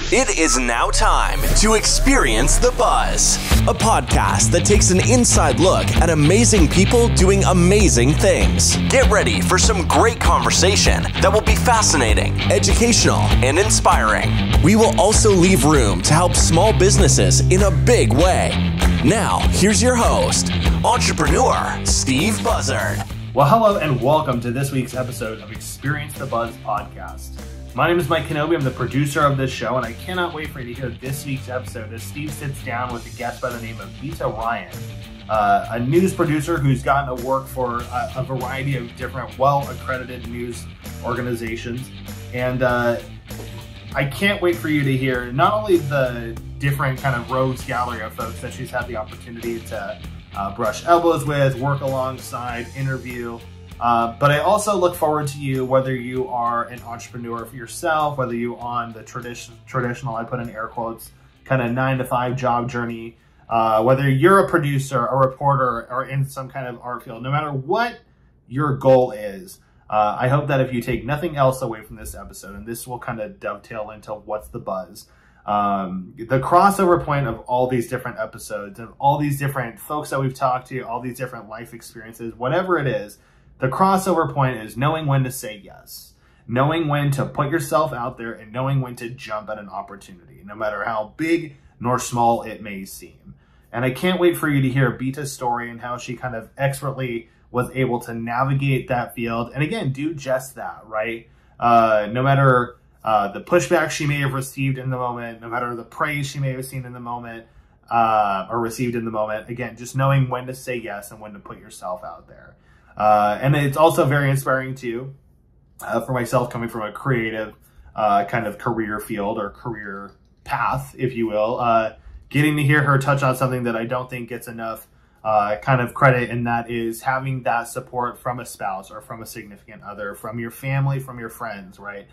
It is now time to experience the buzz, a podcast that takes an inside look at amazing people doing amazing things. Get ready for some great conversation that will be fascinating, educational, and inspiring. We will also leave room to help small businesses in a big way. Now, here's your host, entrepreneur Steve Buzzard. Well, hello and welcome to this week's episode of Experience the Buzz podcast. My name is Mike Kenobi. I'm the producer of this show, and I cannot wait for you to hear this week's episode as Steve sits down with a guest by the name of Bita Ryan, a news producer who's gotten to work for a variety of different well-accredited news organizations. And I can't wait for you to hear not only the different kind of rogues gallery of folks that she's had the opportunity to brush elbows with, work alongside, interview. But I also look forward to you, whether you are an entrepreneur for yourself, whether you on the traditional, I put in air quotes, kind of 9-to-5 job journey, whether you're a producer, a reporter, or in some kind of art field, no matter what your goal is, I hope that if you take nothing else away from this episode, and this will kind of dovetail into what's the buzz, the crossover point of all these different episodes and all these different folks that we've talked to, all these different life experiences, whatever it is, the crossover point is knowing when to say yes, knowing when to put yourself out there, and knowing when to jump at an opportunity, no matter how big nor small it may seem. And I can't wait for you to hear Bita's story and how she kind of expertly was able to navigate that field. And again, do just that, right? No matter the pushback she may have received in the moment, no matter the praise she may have seen in the moment, or received in the moment, again, just knowing when to say yes and when to put yourself out there. And it's also very inspiring too, for myself, coming from a creative kind of career field or career path, if you will, getting to hear her touch on something that I don't think gets enough kind of credit, and that is having that support from a spouse or from a significant other, from your family, from your friends, right?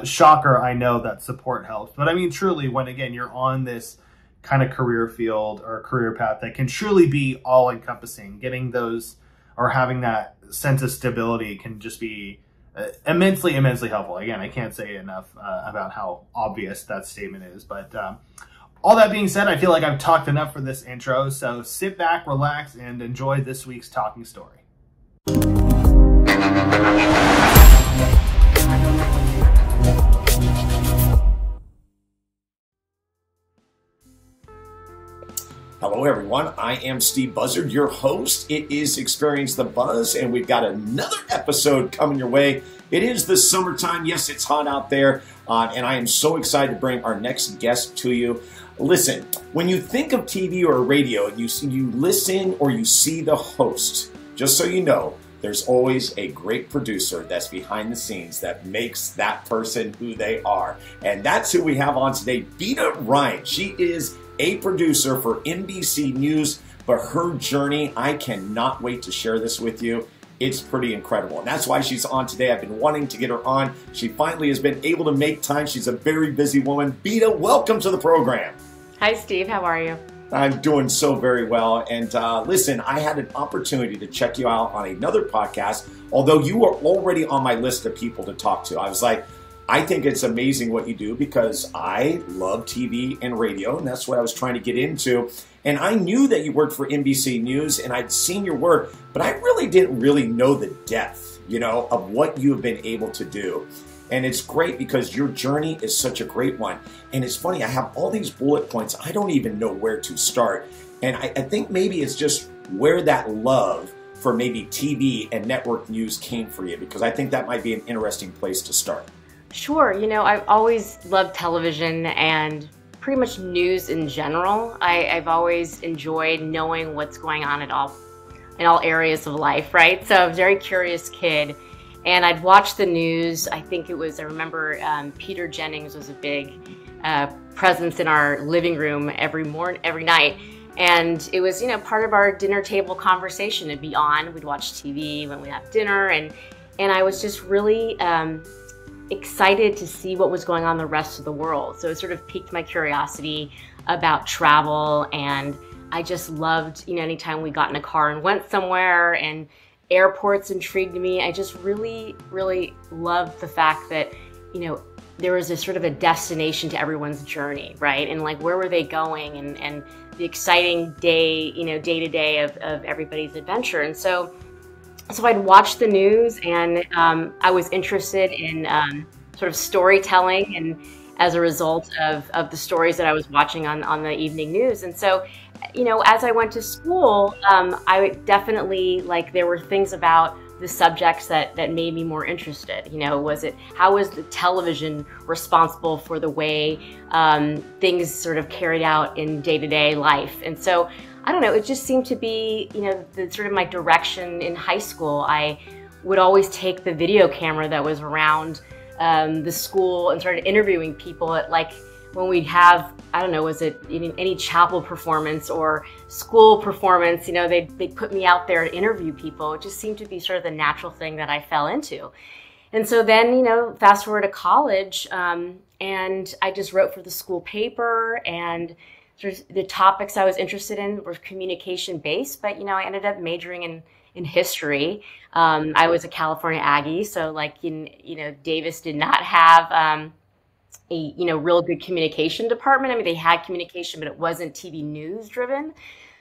Shocker, I know that support helps. But I mean, truly, when again, you're on this kind of career field or career path that can truly be all encompassing, getting those or having that sense of stability can just be immensely helpful. Again, I can't say enough about how obvious that statement is. But all that being said, I feel like I've talked enough for this intro. So sit back, relax, and enjoy this week's talking story. Hello everyone, I am Steve Buzzard, your host. It is Experience the Buzz, and we've got another episode coming your way. It is the summertime. Yes, it's hot out there, and I am so excited to bring our next guest to you. Listen, when you think of TV or radio, and you listen or you see the host, just so you know, there's always a great producer that's behind the scenes that makes that person who they are. And that's who we have on today, Bita Ryan. She is a producer for NBC News, but her journey, I cannot wait to share this with you. It's pretty incredible, and that's why she's on today. I've been wanting to get her on. She finally has been able to make time. She's a very busy woman. Bita, welcome to the program. Hi, Steve. How are you? I'm doing so very well. And listen, I had an opportunity to check you out on another podcast, although you were already on my list of people to talk to. I was like, I think it's amazing what you do because I love TV and radio, and that's what I was trying to get into. And I knew that you worked for NBC News, and I'd seen your work, but I really didn't know the depth, of what you have been able to do. And it's great because your journey is such a great one. And it's funny, I have all these bullet points. I don't even know where to start. And I think maybe it's just where that love for maybe TV and network news came for you, because I think that might be an interesting place to start. Sure. I've always loved television and pretty much news in general. I've always enjoyed knowing what's going on in all areas of life, right? So I was a very curious kid, and I'd watch the news. I remember Peter Jennings was a big presence in our living room every night. And it was, part of our dinner table conversation. It'd be on. We'd watch TV when we'd have dinner, and I was just really excited to see what was going on in the rest of the world. So it sort of piqued my curiosity about travel, and I just loved, anytime we got in a car and went somewhere, and airports intrigued me. I just really, really loved the fact that, there was a sort of a destination to everyone's journey, right? And like, where were they going, and the exciting day, day to day of everybody's adventure. And so I'd watch the news, and I was interested in sort of storytelling, and as a result of the stories that I was watching on the evening news. And so, as I went to school, I would definitely, like, there were things about the subjects that made me more interested. How was the television responsible for the way things sort of carried out in day-to-day life? And so, I don't know, it just seemed to be, the sort of my direction in high school. I would always take the video camera that was around the school and started interviewing people at, like, when we'd have, I don't know, was it any chapel performance or school performance, they'd put me out there to interview people. It just seemed to be sort of the natural thing that I fell into. And so then, fast forward to college, and I just wrote for the school paper, and sort of the topics I was interested in were communication based, but, I ended up majoring in history. I was a California Aggie, so like, Davis did not have a real good communication department. I mean, they had communication, but it wasn't TV news driven.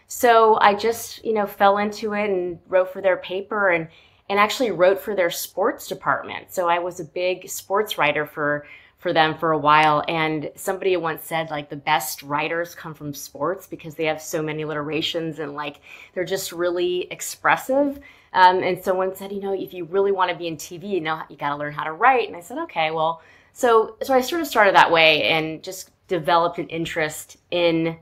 So I just, fell into it and wrote for their paper, and actually wrote for their sports department. So I was a big sports writer for them for a while. And somebody once said, like, the best writers come from sports because they have so many alliterations, and like, they're just really expressive. And someone said, if you really want to be in TV, you got to learn how to write. And I said, okay, well, so I sort of started that way and just developed an interest in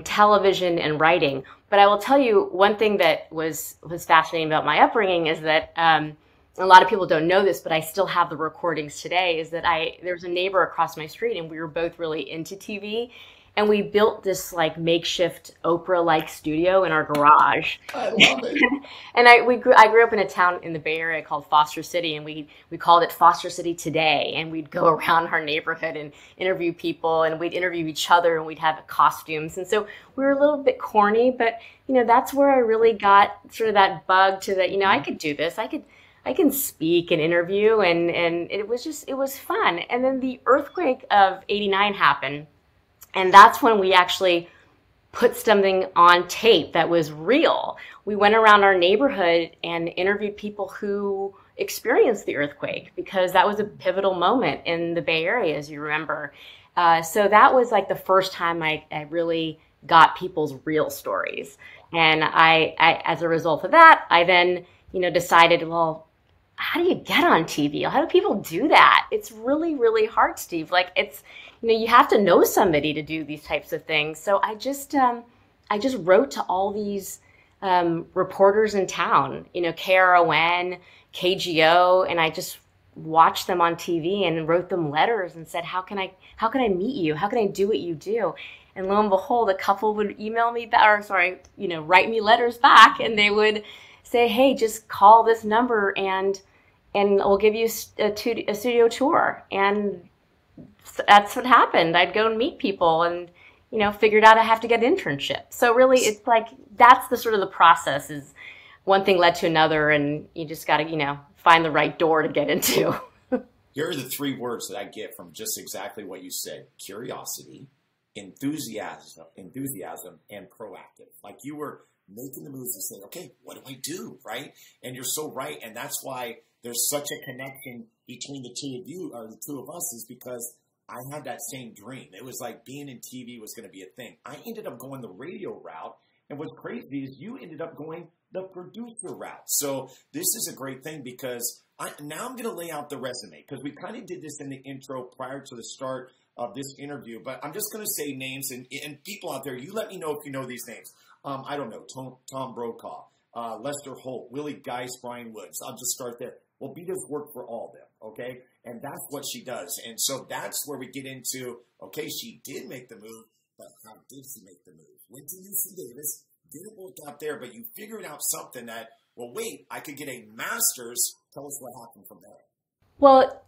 television and writing. But I will tell you one thing that was fascinating about my upbringing is that a lot of people don't know this, but I still have the recordings today, is that there was a neighbor across my street, and we were both really into TV. And we built this like makeshift Oprah-like studio in our garage. I love it. And I grew up in a town in the Bay Area called Foster City, and we called it Foster City Today. And we'd go around our neighborhood and interview people, and we'd interview each other, and we'd have costumes. And so we were a little bit corny, but that's where I really got sort of that bug to that. I could do this. I can speak and interview, and it was fun. And then the earthquake of '89 happened. And that's when we actually put something on tape that was real. We went around our neighborhood and interviewed people who experienced the earthquake, because that was a pivotal moment in the Bay Area, as you remember. So that was like the first time I really got people's real stories. And I as a result of that, I then, decided, well, how do you get on TV? How do people do that? It's really, really hard, Steve. Like, it's, you have to know somebody to do these types of things. So I just wrote to all these reporters in town, KRON, KGO, and I just watched them on TV and wrote them letters and said, how can I meet you? How can I do what you do? And lo and behold, a couple would email me back, write me letters back, and they would say, hey, just call this number and we'll give you a studio tour. And that's what happened. I'd go and meet people and, figured out I have to get an internship. So really, it's like, that's the sort of the process, is one thing led to another, and you just got to, find the right door to get into. Here are the three words that I get from just exactly what you said: curiosity, enthusiasm, and proactive. Like, you were making the moves and saying, okay, what do I do, right? And you're so right, and that's why there's such a connection between the two of you, or the two of us, is because I had that same dream. It was like being in TV was going to be a thing. I ended up going the radio route, and what's crazy is you ended up going the producer route. So this is a great thing, because now I'm going to lay out the resume, because we kind of did this in the intro prior to the start of this interview, but I'm just going to say names, and people out there, you let me know if you know these names. I don't know, Tom Brokaw, Lester Holt, Willie Geist, Brian Woods. I'll just start there. Well, Bita's worked for all of them, okay? And that's what she does. And so that's where we get into, okay, she did make the move, but how did she make the move? Went to UC Davis, didn't work out there, but you figured out something that, well, wait, I could get a master's. Tell us what happened from there. Well,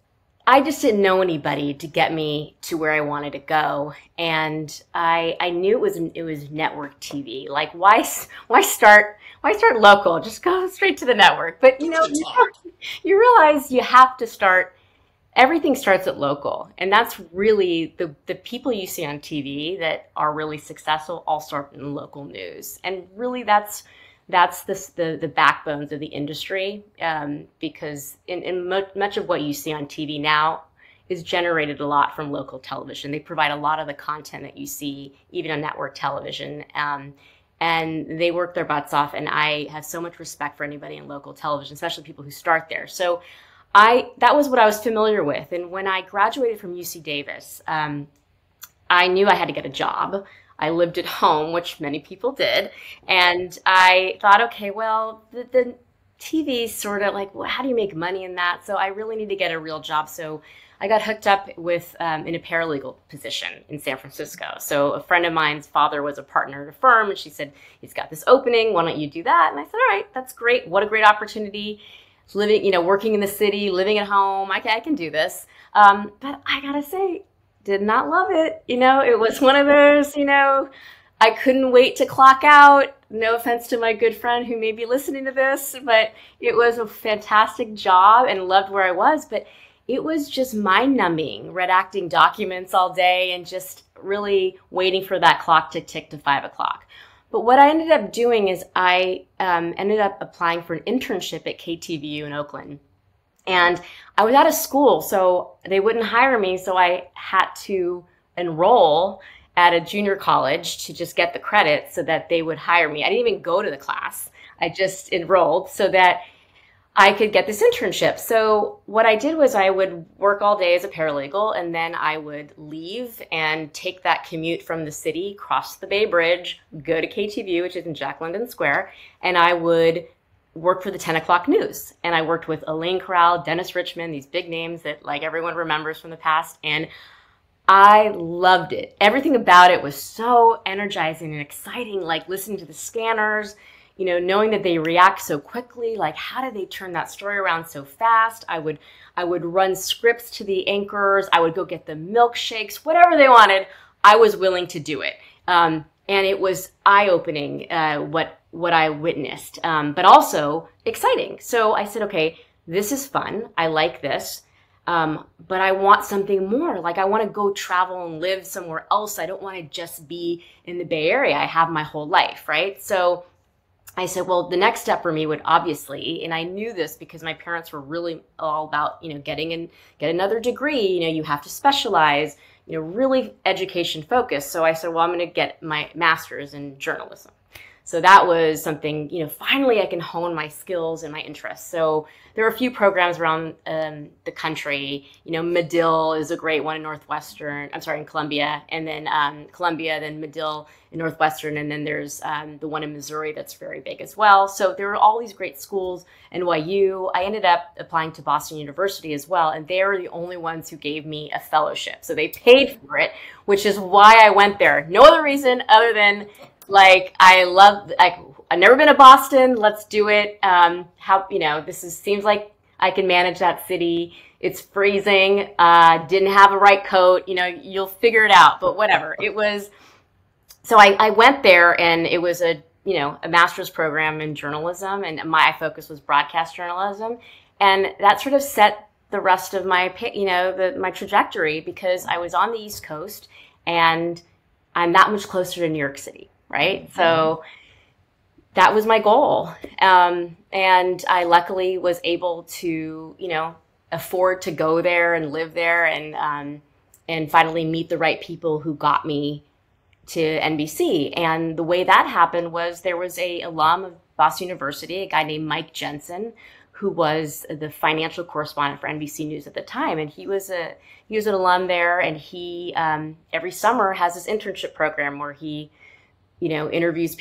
I just didn't know anybody to get me to where I wanted to go, and I knew it was network TV. Like, why start local? Just go straight to the network. But you realize you have to start everything starts at local. And that's really the people you see on TV that are really successful all start in local news. And really that's the backbones of the industry, because in much of what you see on TV now is generated a lot from local television. They provide a lot of the content that you see even on network television. And they work their butts off. And I have so much respect for anybody in local television, especially people who start there. So that was what I was familiar with. And when I graduated from UC Davis, I knew I had to get a job. I lived at home, which many people did. And I thought, okay, well, the TV is sort of like, well, how do you make money in that? So I really need to get a real job. So I got hooked up with in a paralegal position in San Francisco. So a friend of mine's father was a partner at a firm, and she said, he's got this opening. Why don't you do that? And I said, all right, that's great. What a great opportunity. Living, working in the city, living at home. I can do this. But I got to say, did not love it. It was one of those, I couldn't wait to clock out. No offense to my good friend who may be listening to this, but it was a fantastic job and loved where I was. But it was just mind-numbing, redacting documents all day and just really waiting for that clock to tick to 5 o'clock. But what I ended up doing is I ended up applying for an internship at KTVU in Oakland. And I was out of school, so they wouldn't hire me, so I had to enroll at a junior college to just get the credit so that they would hire me. I didn't even go to the class. I just enrolled so that I could get this internship. So what I did was I would work all day as a paralegal, and then I would leave and take that commute from the city, cross the Bay Bridge, go to KTVU, which is in Jack London Square, and I would work for the 10 o'clock news. And I worked with Elaine Corral, Dennis Richmond, these big names that like everyone remembers from the past. And I loved it. Everything about it was so energizing and exciting, like listening to the scanners, knowing that they react so quickly, like how did they turn that story around so fast? I would run scripts to the anchors. I would go get the milkshakes, whatever they wanted. I was willing to do it. And it was eye-opening, what I witnessed, but also exciting. So I said, okay, this is fun. I like this. But I want something more. Like I want to go travel and live somewhere else. I don't want to just be in the Bay Area. I have my whole life, right? So I said, well, the next step for me would obviously, and I knew this because my parents were really all about, get another degree. You have to specialize, really education focused. So I said, well, I'm going to get my master's in journalism. So that was something, finally I can hone my skills and my interests. So there are a few programs around the country. Medill is a great one in in Columbia, and then Columbia, then Medill in Northwestern, and then there's the one in Missouri that's very big as well. So there are all these great schools. NYU, I ended up applying to Boston University as well, and they were the only ones who gave me a fellowship. So they paid for it, which is why I went there. No other reason other than I've never been to Boston. Let's do it. Seems like I can manage that city. It's freezing. Didn't have a right coat. You'll figure it out, but whatever. It was, so I went there, and it was a master's program in journalism, and my focus was broadcast journalism. And that sort of set the rest of my, my trajectory, because I was on the East Coast and I'm that much closer to New York City. Right. Mm-hmm. So that was my goal. And I luckily was able to, afford to go there and live there and finally meet the right people who got me to NBC. And the way that happened was there was a alum of Boston University, a guy named Mike Jensen, who was the financial correspondent for NBC News at the time. And he was an alum there. And he every summer has this internship program where he interviews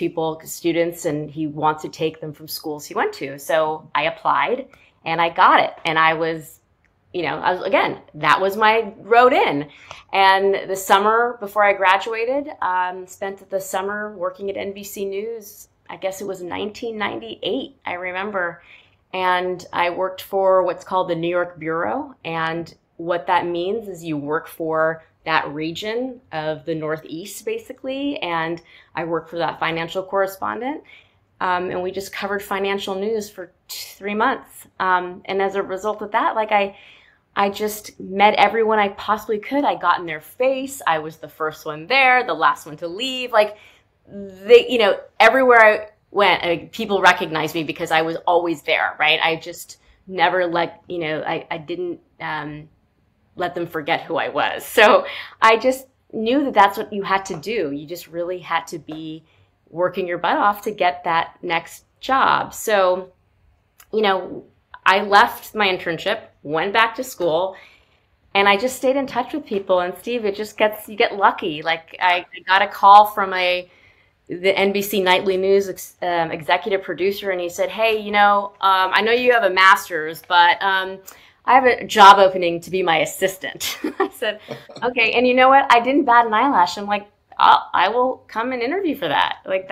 students, and he wants to take them from schools he went to. So I applied and I got it. And I was, that was my road in. And the summer before I graduated, spent the summer working at NBC News. I guess it was 1998, I remember. And I worked for what's called the New York Bureau. And what that means is you work for that region of the Northeast, basically. And I worked for that financial correspondent. And we just covered financial news for 3 months. And as a result of that, I just met everyone I possibly could. I got in their face. I was the first one there, the last one to leave. Like, everywhere I went, people recognized me because I was always there, right? I just never I didn't let them forget who I was. So I just knew that that's what you had to do. You just really had to be working your butt off to get that next job. So, I left my internship, went back to school, and I just stayed in touch with people. And Steve, you get lucky. Like I got a call from the NBC Nightly News executive producer, and he said, "Hey, I know you have a master's, but I have a job opening to be my assistant." I said, "Okay." And you know what? I didn't bat an eyelash. I'm like, I will come and interview for that. Like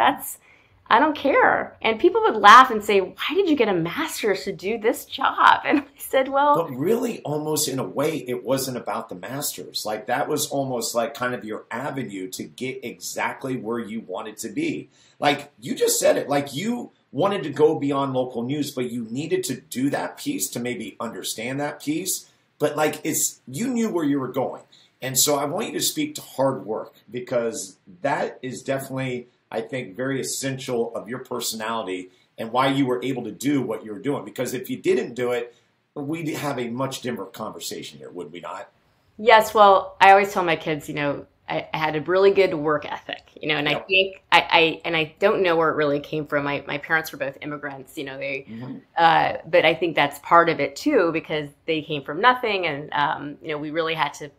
I don't care. And people would laugh and say, "Why did you get a master's to do this job?" And I said, well. But really, almost in a way, it wasn't about the master's. Like that was almost like kind of your avenue to get exactly where you wanted to be. Like you just said it, like you wanted to go beyond local news, but you needed to do that piece to maybe understand that piece. But like you knew where you were going. And so I want you to speak to hard work, because that is definitely, I think, very essential of your personality and why you were able to do what you were doing. Because if you didn't do it, we'd have a much different conversation here, would we not? Yes. Well, I always tell my kids, I had a really good work ethic, and yep. I think I don't know where it really came from. My parents were both immigrants, but I think that's part of it too, because they came from nothing. And, we really had to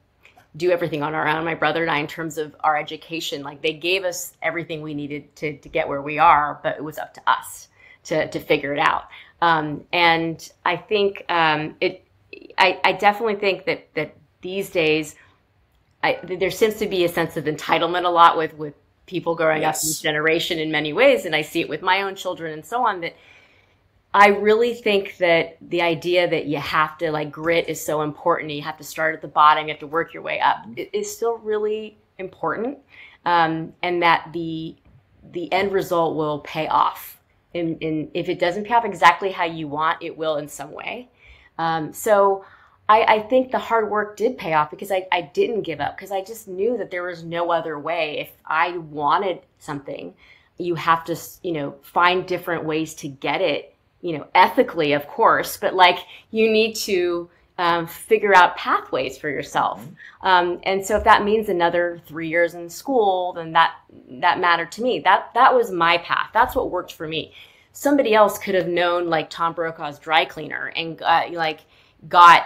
do everything on our own, my brother and I, in terms of our education. Like they gave us everything we needed to get where we are, but it was up to us to figure it out. And I think I definitely think that these days there seems to be a sense of entitlement a lot with people growing up in this generation in many ways. And I see it with my own children and so on, that I really think that the idea that you have to grit is so important. You have to start at the bottom, you have to work your way up. It is still really important. And that the end result will pay off. And if it doesn't pay off exactly how you want, it will in some way. So I think the hard work did pay off, because I didn't give up, because I just knew that there was no other way. If I wanted something, you have to, find different ways to get it, ethically, of course, but you need to figure out pathways for yourself. And so if that means another 3 years in school, then that mattered to me. That was my path. That's what worked for me. Somebody else could have known Tom Brokaw's dry cleaner and got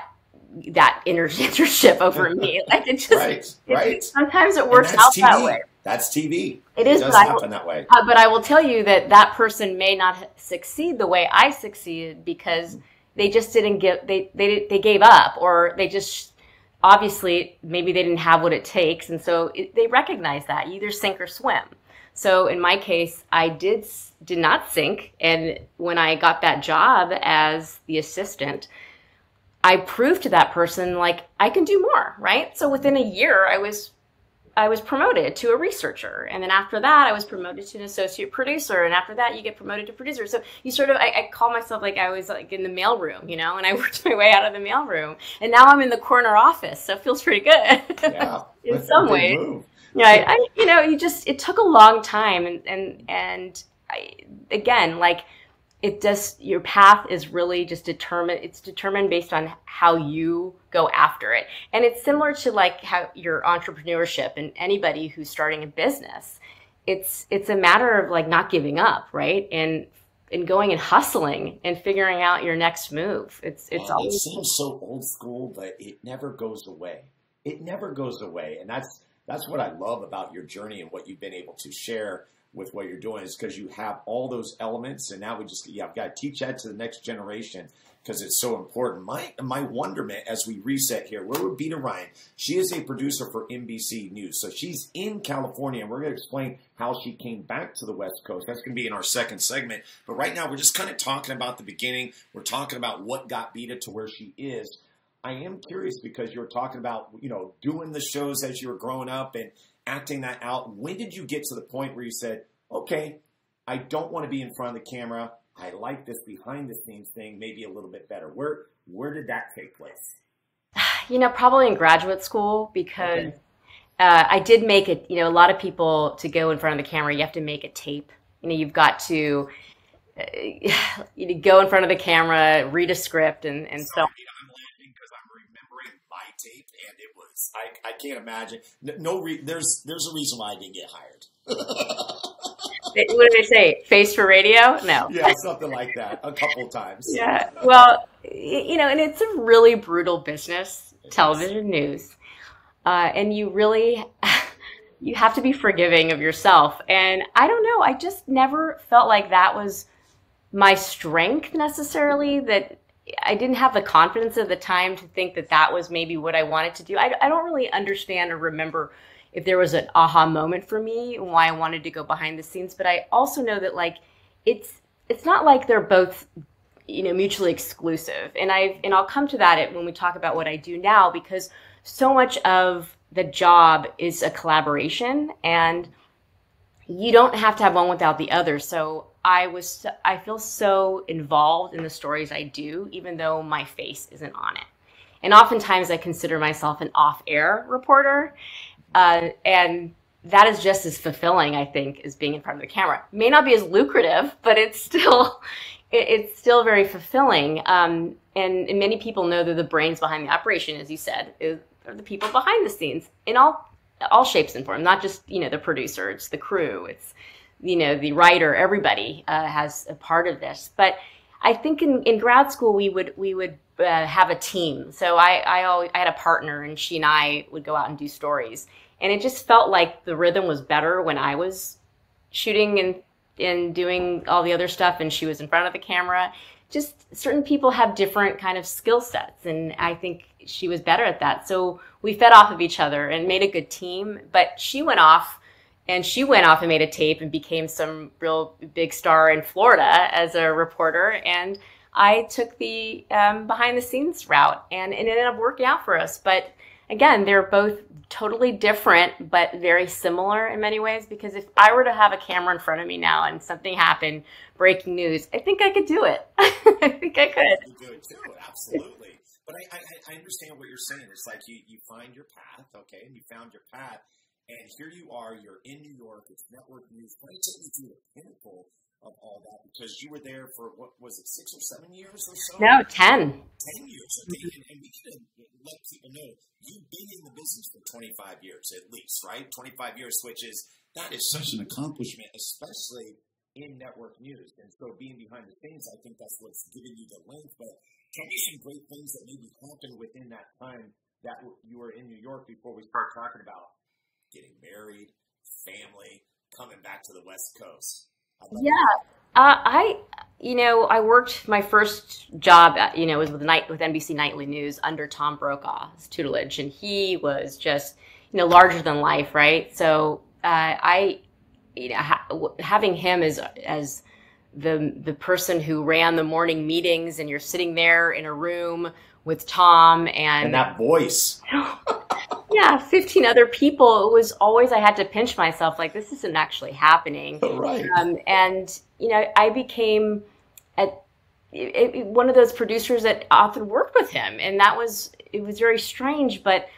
that internship over me. It just, right. Sometimes it works out TV. that way. That's TV. It does happen that way. But I will tell you that person may not succeed the way I succeeded, because they just didn't they gave up, or they just, obviously, maybe they didn't have what it takes. And so they recognize that you either sink or swim. So in my case, I did not sink. And when I got that job as the assistant, I proved to that person, I can do more, right? So within a year, I was promoted to a researcher. And then after that, I was promoted to an associate producer. And after that, you get promoted to producer. So you sort of, I call myself I was in the mailroom, and I worked my way out of the mailroom. And now I'm in the corner office. So it feels pretty good. Yeah. In some ways. Yeah. It took a long time. And again, your path is really just determined. It's determined based on how you go after it. And it's similar to how your entrepreneurship, and anybody who's starting a business, it's a matter of not giving up, right? And going and hustling and figuring out your next move. It's always. It seems so old school, but it never goes away. It never goes away. And that's what I love about your journey and what you've been able to share with what you're doing, is because you have all those elements, and now I've got to teach that to the next generation, because it's so important. My wonderment as we reset here, we're with Bita Ryan. She is a producer for NBC News. So she's in California, and we're going to explain how she came back to the West Coast. That's going to be in our second segment. But right now, we're just kind of talking about the beginning. We're talking about what got Bita to where she is. I am curious, because you were talking about, doing the shows as you were growing up and acting that out. When did you get to the point where you said, okay, I don't want to be in front of the camera. I like this behind the scenes thing maybe a little bit better. Where did that take place? Probably in graduate school because I did make it, a lot of people to go in front of the camera, you have to make a tape. You've got to go in front of the camera, read a script and so. I'm laughing because I'm remembering my tape and it was, I can't imagine. There's a reason why I didn't get hired. What did they say? Face for radio? No. Yeah, something like that. A couple of times. Yeah. Well, and it's a really brutal business, television news. And you really, you have to be forgiving of yourself. And I don't know, I just never felt like that was my strength necessarily, that I didn't have the confidence at the time to think that that was maybe what I wanted to do. I don't really understand or remember if there was an aha moment for me and why I wanted to go behind the scenes. But I also know that it's not like they're both, mutually exclusive. And I'll come to that when we talk about what I do now, because so much of the job is a collaboration and you don't have to have one without the other. So I feel so involved in the stories I do, even though my face isn't on it. And oftentimes I consider myself an off-air reporter. And that is just as fulfilling, I think, as being in front of the camera. It may not be as lucrative, but it's still very fulfilling. And many people know that the brains behind the operation, as you said, are the people behind the scenes in all shapes and forms, not just, the producer, it's the crew, it's, the writer, everybody has a part of this. But I think in grad school, we would have a team. So I had a partner and she and I would go out and do stories. And it just felt like the rhythm was better when I was shooting and doing all the other stuff and she was in front of the camera. Just certain people have different kind of skill sets. And I think she was better at that. So we fed off of each other and made a good team. But she went off and made a tape and became some real big star in Florida as a reporter. And I took the behind the scenes route and it ended up working out for us. But again, they're both totally different, but very similar in many ways, because if I were to have a camera in front of me now and something happened, breaking news, I think I could do it. I think I could. You do it too, absolutely. But I understand what you're saying. It's like you find your path, okay, and you found your path, and here you are, you're in New York, it's network news. Why take me to the pinnacle of all that? Because you were there for, what was it, 6 or 7 years or so? No, 10. 10 years, okay, and we can let people know you've been in the business for 25 years at least, right? 25 years, that is such an accomplishment, especially in network news. And so being behind the scenes, I think that's what's giving you the length. But tell me some great things that maybe happened within that time that you were in New York before we start talking about getting married, family, coming back to the West Coast. I worked my first job, was with NBC Nightly News under Tom Brokaw's tutelage, and he was just, larger than life, right? So having him as the person who ran the morning meetings, and you're sitting there in a room with Tom and that voice. Yeah, 15 other people. It was always, I had to pinch myself, like, this isn't actually happening. Right. I became one of those producers that often worked with him. And it was very strange, but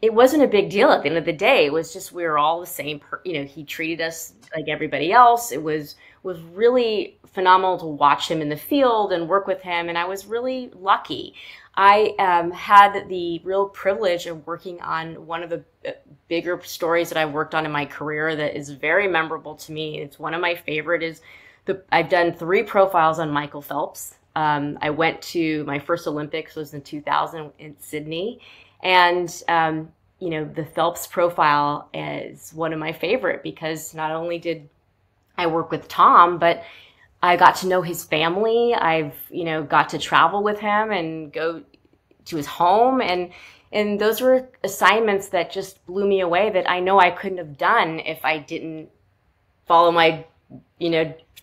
it wasn't a big deal at the end of the day. It was just, we were all the same. He treated us like everybody else. It was really phenomenal to watch him in the field and work with him. And I was really lucky. I had the real privilege of working on one of the bigger stories that I've worked on in my career that is very memorable to me. It's one of my favorite. I've done 3 profiles on Michael Phelps. I went to my first Olympics was in 2000 in Sydney. And, the Phelps profile is one of my favorite because not only did I work with Tom, but I got to know his family. I've, got to travel with him and go to his home. And those were assignments that just blew me away that I know I couldn't have done if I didn't follow my,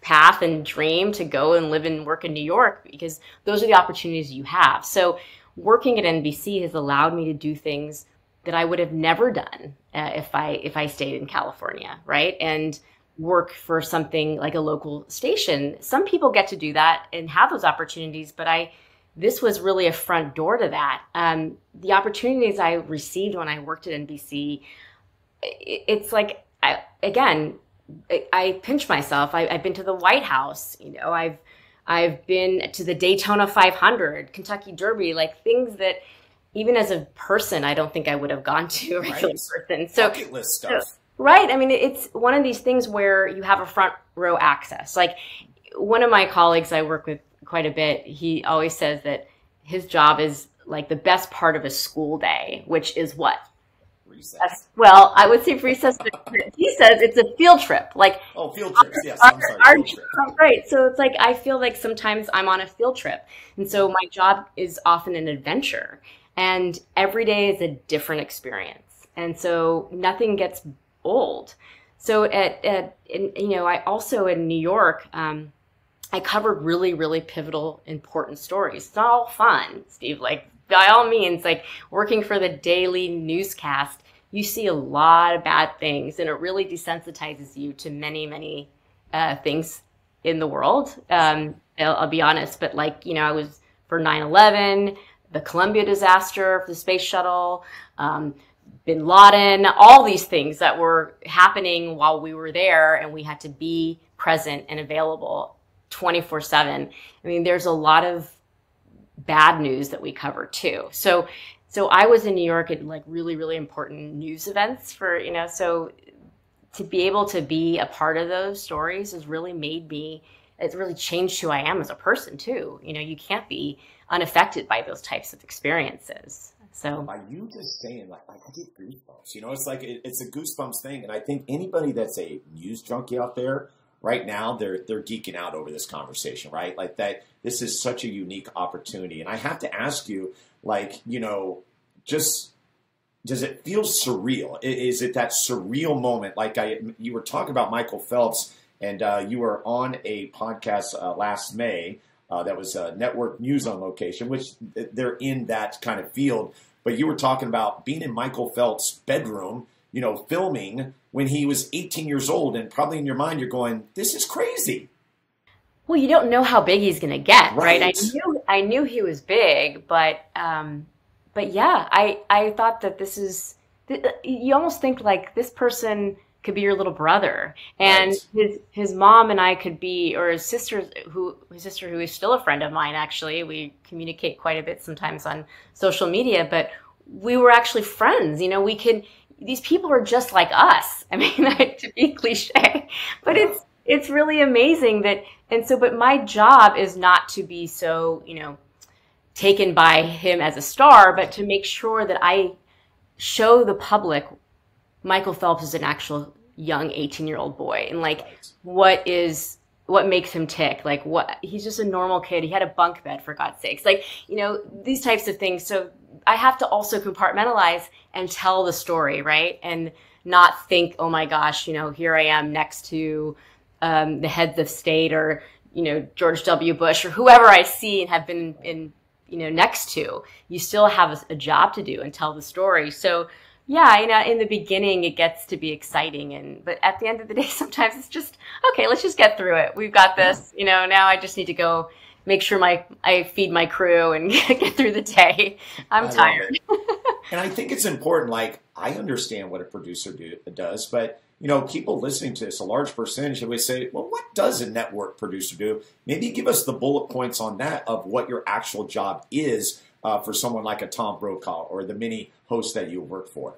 path and dream to go and live and work in New York, because those are the opportunities you have. So working at NBC has allowed me to do things that I would have never done if I stayed in California, right? And work for something like a local station. Some people get to do that and have those opportunities, but I this was really a front door to that. The opportunities I received when I worked at NBC, it's like, I pinch myself. I've been to the White House, I've been to the Daytona 500, Kentucky Derby, like things that even as a person, I don't think I would have gone to, a regular person. So, bucket list stuff. Right. I mean, it's one of these things where you have a front row access. Like one of my colleagues I work with quite a bit, he always says that his job is like the best part of a school day, which is what? Recess. Well, I would say recess, but he says it's a field trip. Like, field trips, yes. I'm sorry, field trip. Right. So it's like, I feel like sometimes I'm on a field trip. And so my job is often an adventure. And every day is a different experience. And so nothing gets old. So I also in New York, I covered really, really pivotal, important stories. It's not all fun, Steve. Like, by all means, like working for the daily newscast, you see a lot of bad things, and it really desensitizes you to many, many things in the world. I'll be honest, but like, I was for 9/11, the Columbia disaster for the space shuttle, Bin Laden, all these things that were happening while we were there, and we had to be present and available 24/7. I mean, there's a lot of bad news that we cover too. So I was in New York at like really, really important news events for, so to be able to be a part of those stories has really it's really changed who I am as a person too. You can't be unaffected by those types of experiences. So by you just saying, like I get goosebumps, it's like, it's a goosebumps thing. And I think anybody that's a news junkie out there right now, they're geeking out over this conversation, right? Like that, this is such a unique opportunity. And I have to ask you, like, just, does it feel surreal? Is it that surreal moment? Like you were talking about Michael Phelps, and you were on a podcast last May that was Network News on Location, which they're in that kind of field. But you were talking about being in Michael Phelps' bedroom, filming when he was 18 years old, and probably in your mind you're going, this is crazy. Well, you don't know how big he's going to get, right? I knew he was big, but yeah, I thought that this is, you almost think like this person could be your little brother, and his mom and I could be, or his sister who is still a friend of mine, actually. We communicate quite a bit sometimes on social media, but we were actually friends. These people are just like us. I mean, to be cliche, but it's really amazing that, but my job is not to be so, taken by him as a star, but to make sure that I show the public Michael Phelps is an actual young 18-year-old boy, and like what makes him tick, like he's just a normal kid. He had a bunk bed, for God's sakes, like, these types of things. So I have to also compartmentalize and tell the story, right? And not think, oh my gosh, here I am next to the heads of state, or, George W. Bush, or whoever I see and have been in, next to. You still have a job to do and tell the story. So yeah, in the beginning it gets to be exciting, but at the end of the day, sometimes it's just, okay, let's just get through it. We've got this, now I just need to go make sure I feed my crew and get through the day. I'm tired. And I think it's important, like, I understand what a producer does, but, people listening to this, a large percentage would say, well, what does a network producer do? Maybe give us the bullet points on that of what your actual job is for someone like a Tom Brokaw or the many hosts that you work for.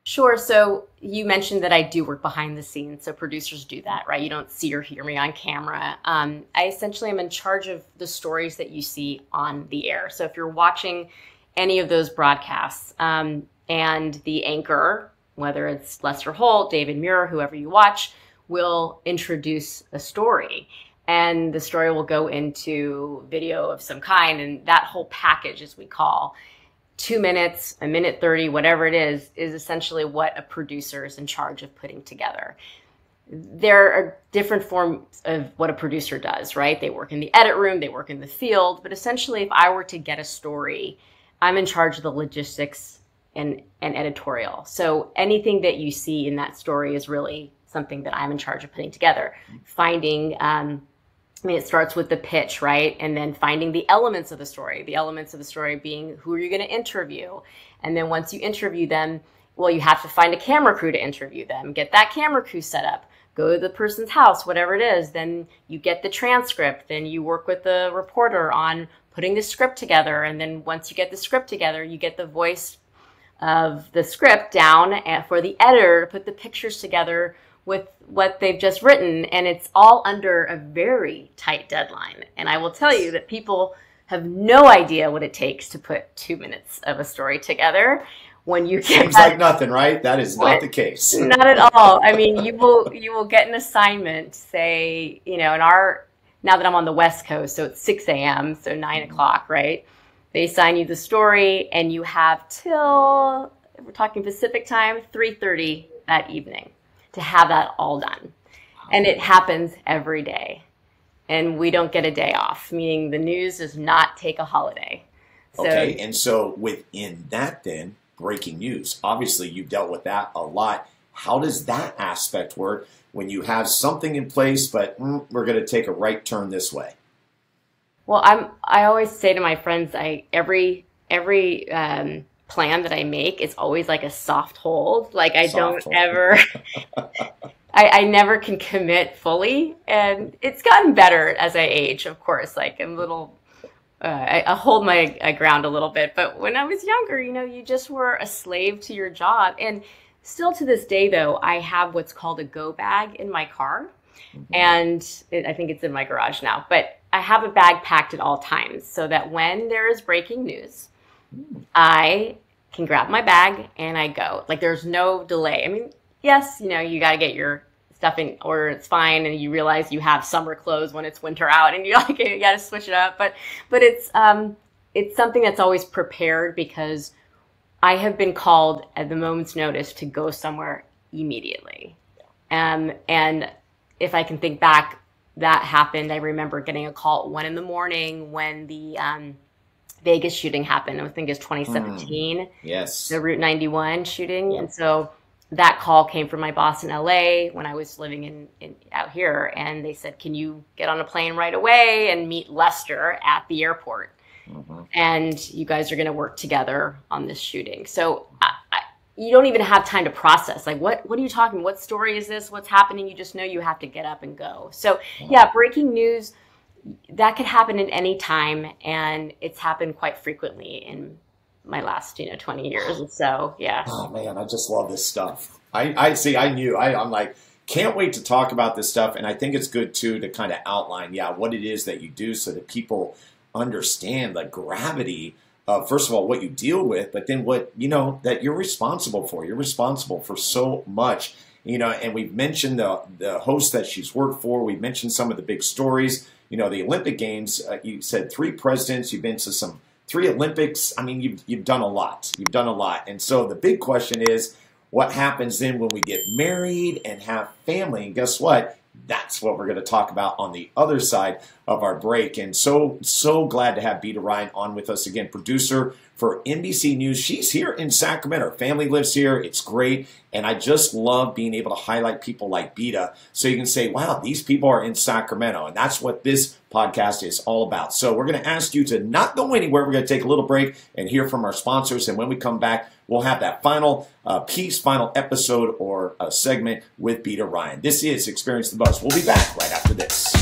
Sure. So you mentioned that I do work behind the scenes. So producers do that, right? You don't see or hear me on camera. I essentially am in charge of the stories that you see on the air. So if you're watching any of those broadcasts, and the anchor, whether it's Lester Holt, David Muir, whoever you watch, will introduce a story. And the story will go into video of some kind. And that whole package, as we call, 2 minutes, 1:30, whatever it is essentially what a producer is in charge of putting together. There are different forms of what a producer does, right? They work in the edit room, they work in the field, but essentially if I were to get a story, I'm in charge of the logistics and editorial. So anything that you see in that story is really something that I'm in charge of putting together. Finding I mean, it starts with the pitch, right? And then finding the elements of the story. The elements of the story being who are you going to interview? And then once you interview them, well, you have to find a camera crew to interview them, get that camera crew set up, go to the person's house, whatever it is. Then you get the transcript. Then you work with the reporter on putting the script together. And then once you get the script together, you get the voice of the script down for the editor to put the pictures together with what they've just written. And it's all under a very tight deadline. And I will tell you that people have no idea what it takes to put 2 minutes of a story together. When you seems like nothing, right? That is not the case. Not at all. I mean, you will get an assignment, say, you know, now that I'm on the West Coast, so it's 6 a.m., so 9 o'clock, right? They assign you the story, and you have till, if we're talking Pacific time, 3:30 that evening to have that all done. And it happens every day. And we don't get a day off, meaning the news does not take a holiday. So, okay, and so within that then, breaking news. Obviously, you've dealt with that a lot. How does that aspect work when you have something in place, but we're going to take a right turn this way? Well, I always say to my friends, every plan that I make is always like a soft hold. Like I I never can commit fully, and it's gotten better as I age, of course. Like I'm a little. I hold my ground a little bit, but when I was younger, you know, you just were a slave to your job. And still to this day, though, I have what's called a go bag in my car. And I think it's in my garage now, but I have a bag packed at all times so that when there is breaking news, I can grab my bag and I go. Like there's no delay. I mean, yes, you know, you got to get your stuff in order, it's fine, and you realize you have summer clothes when it's winter out, and you're like, you got to switch it up. But it's something that's always prepared because I have been called at the moment's notice to go somewhere immediately. And if I can think back, that happened. I remember getting a call at 1 a.m. when the Vegas shooting happened. I think it was 2017. Yes, the Route 91 shooting, and so. That call came from my boss in LA when I was living out here, and they said, "Can you get on a plane right away and meet Lester at the airport? And you guys are going to work together on this shooting." So you don't even have time to process. Like, what are you talking? What story is this? What's happening? You just know you have to get up and go. So yeah, breaking news that could happen at any time, and it's happened quite frequently in my last 20 years. So yeah. Oh man, I just love this stuff. I'm like, can't wait to talk about this stuff. And I think it's good too to kind of outline what it is that you do so that people understand the gravity of, first of all, what you deal with, but then what that you're responsible for. You're responsible for so much. And we've mentioned the host that she's worked for. We've mentioned some of the big stories. The Olympic Games, you said 3 presidents, you've been to 3 Olympics. I mean, you've done a lot. You've done a lot. And so the big question is, what happens then when we get married and have family? And guess what? That's what we're going to talk about on the other side of our break. And so glad to have Bita Ryan on with us again, producer for NBC News. She's here in Sacramento. Her family lives here. It's great. And I just love being able to highlight people like Bita so you can say, wow, these people are in Sacramento. And that's what this podcast is all about. So we're going to ask you to not go anywhere. We're going to take a little break and hear from our sponsors. And when we come back, we'll have that final final episode or segment with Bita Ryan. This is Experience the Buzz. We'll be back right after this.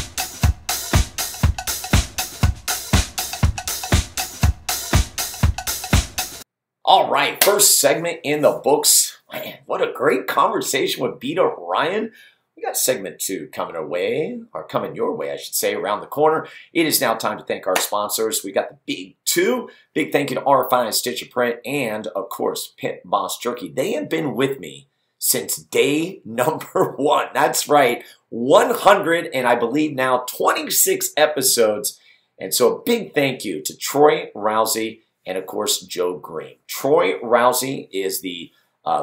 All right, first segment in the books. Man, what a great conversation with Bita Ryan. We got segment 2 coming your way, I should say, around the corner. It is now time to thank our sponsors. We got the big 2. Big thank you to R5 Stitch and Print and, of course, Pit Boss Jerky. They have been with me since day number 1. That's right, 100 and I believe now 26 episodes. And so a big thank you to Troy Rousey and, of course, Joe Green. Troy Rousey is the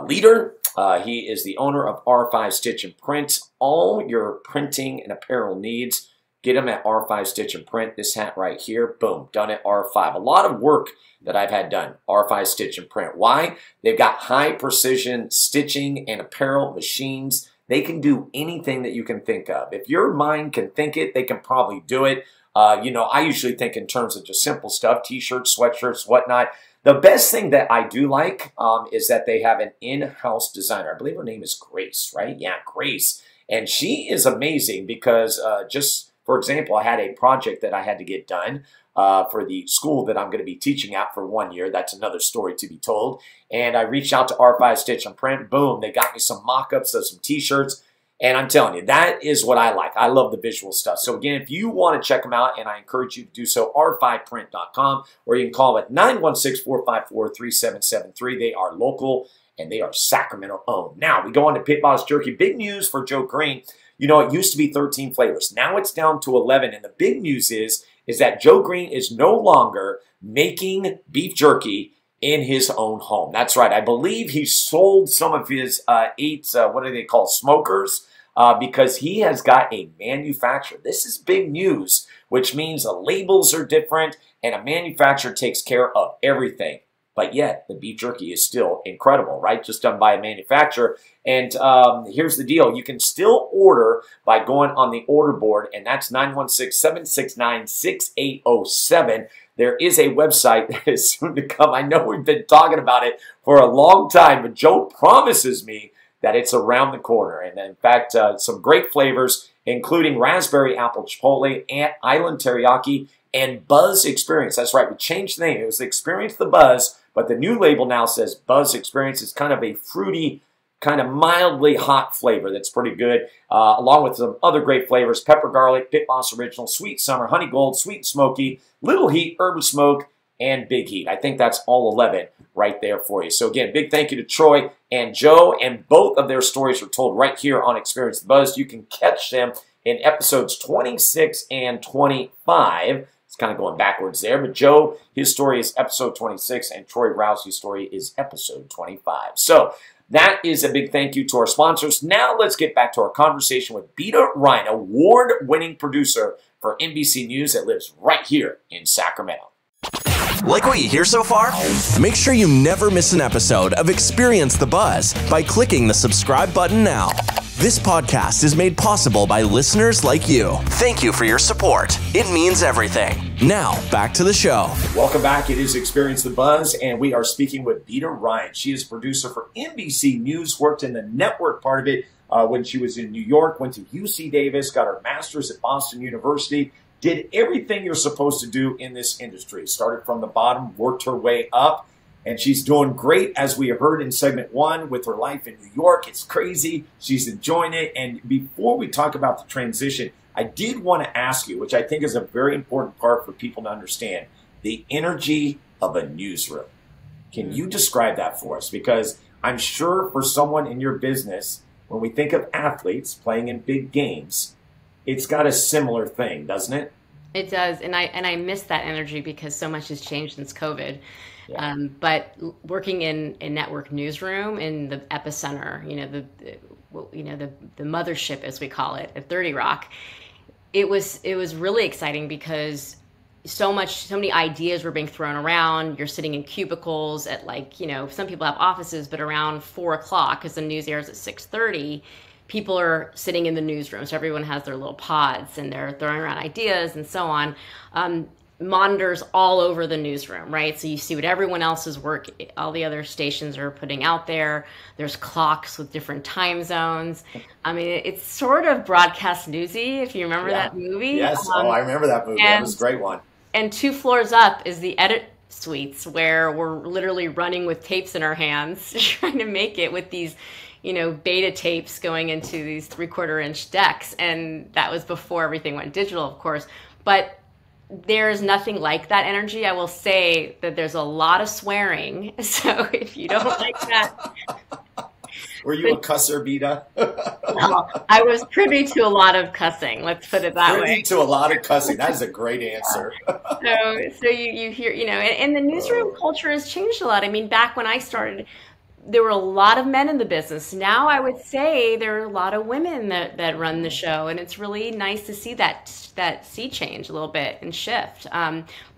leader. He is the owner of R5 Stitch and Print. All your printing and apparel needs, get them at R5 Stitch and Print. This hat right here, boom, done at R5. A lot of work that I've had done, R5 Stitch and Print. Why? They've got high precision stitching and apparel machines They can do anything that you can think of. If your mind can think it, they can probably do it. I usually think in terms of just simple stuff, t-shirts, sweatshirts, whatnot. The best thing that I do like is that they have an in-house designer. I believe her name is Grace, right? Yeah, Grace. And she is amazing because just, for example, I had a project that I had to get done for the school that I'm going to be teaching at for 1 year. That's another story to be told. And I reached out to R5 Stitch and Print. Boom, they got me some mock-ups of some t-shirts. And I'm telling you, that is what I like. I love the visual stuff. So again, if you want to check them out, and I encourage you to do so, r5print.com, or you can call it 916-454-3773. They are local, and they are Sacramento owned. Now, we go on to Pit Boss Jerky. Big news for Joe Green. You know, it used to be 13 flavors. Now it's down to 11. And the big news is that Joe Green is no longer making beef jerky in his own home. That's right. I believe he sold some of his what do they call, smokers, because he has got a manufacturer. This is big news, which means the labels are different and a manufacturer takes care of everything. But yet, the beef jerky is still incredible, right? Just done by a manufacturer. And here's the deal. You can still order by going on the order board, and that's 916-769-6807. There is a website that is soon to come. I know we've been talking about it for a long time, but Joe promises me that it's around the corner. And in fact, some great flavors, including raspberry apple chipotle, and island teriyaki, and Buzz Experience. That's right, we changed the name. It was Experience the Buzz, but the new label now says Buzz Experience. It's kind of a fruity, kind of mildly hot flavor that's pretty good, along with some other great flavors: pepper garlic, Pit Boss Original, Sweet Summer, Honey Gold, Sweet and Smoky, Little Heat, Urban Smoke, and Big Heat. I think that's all 11 right there for you. So again, big thank you to Troy and Joe, and both of their stories are told right here on Experience the Buzz. You can catch them in episodes 26 and 25. It's kind of going backwards there, but Joe, his story is episode 26, and Troy Rousey's story is episode 25. So that is a big thank you to our sponsors. Now let's get back to our conversation with Bita Ryan, award-winning producer for NBC News that lives right here in Sacramento. Like what you hear so far? Make sure you never miss an episode of Experience the Buzz by clicking the subscribe button now. This podcast is made possible by listeners like you. Thank you for your support. It means everything. Now, back to the show. Welcome back. It is Experience the Buzz, and we are speaking with Bita Ryan. She is a producer for NBC News, worked in the network part of it when she was in New York, went to UC Davis, got her master's at Boston University, did everything you're supposed to do in this industry. Started from the bottom, worked her way up, and she's doing great, as we heard in segment 1, with her life in New York. It's crazy. She's enjoying it. And before we talk about the transition, I did want to ask you, which I think is a very important part for people to understand, the energy of a newsroom. Can you describe that for us? Because I'm sure for someone in your business, when we think of athletes playing in big games, it's got a similar thing, doesn't it? It does, and I miss that energy because so much has changed since COVID. Yeah. But working in a network newsroom in the epicenter, the mothership, as we call it, at 30 Rock, it was really exciting because so many ideas were being thrown around. You're sitting in cubicles at some people have offices, but around 4 o'clock, because the news airs at 6:30. People are sitting in the newsroom, so everyone has their little pods and they're throwing around ideas and so on. Monitors all over the newsroom, right? So you see what everyone else's work, all the other stations are putting out there. There's clocks with different time zones. I mean, it's sort of broadcast newsy, if you remember that movie. Yes, I remember that movie. That was a great one. And 2 floors up is the edit suites, where we're literally running with tapes in our hands, trying to make it with these beta tapes going into these 3/4-inch decks. And that was before everything went digital, of course. But there's nothing like that energy. I will say that there's a lot of swearing. So if you don't like that. Were you a cusser, Bita? No, I was privy to a lot of cussing. Let's put it that way. Privy to a lot of cussing. That is a great answer. So you hear, and the newsroom culture has changed a lot. I mean, back when I started, there were a lot of men in the business. Now I would say there are a lot of women that run the show, and it's really nice to see that sea change a little bit and shift.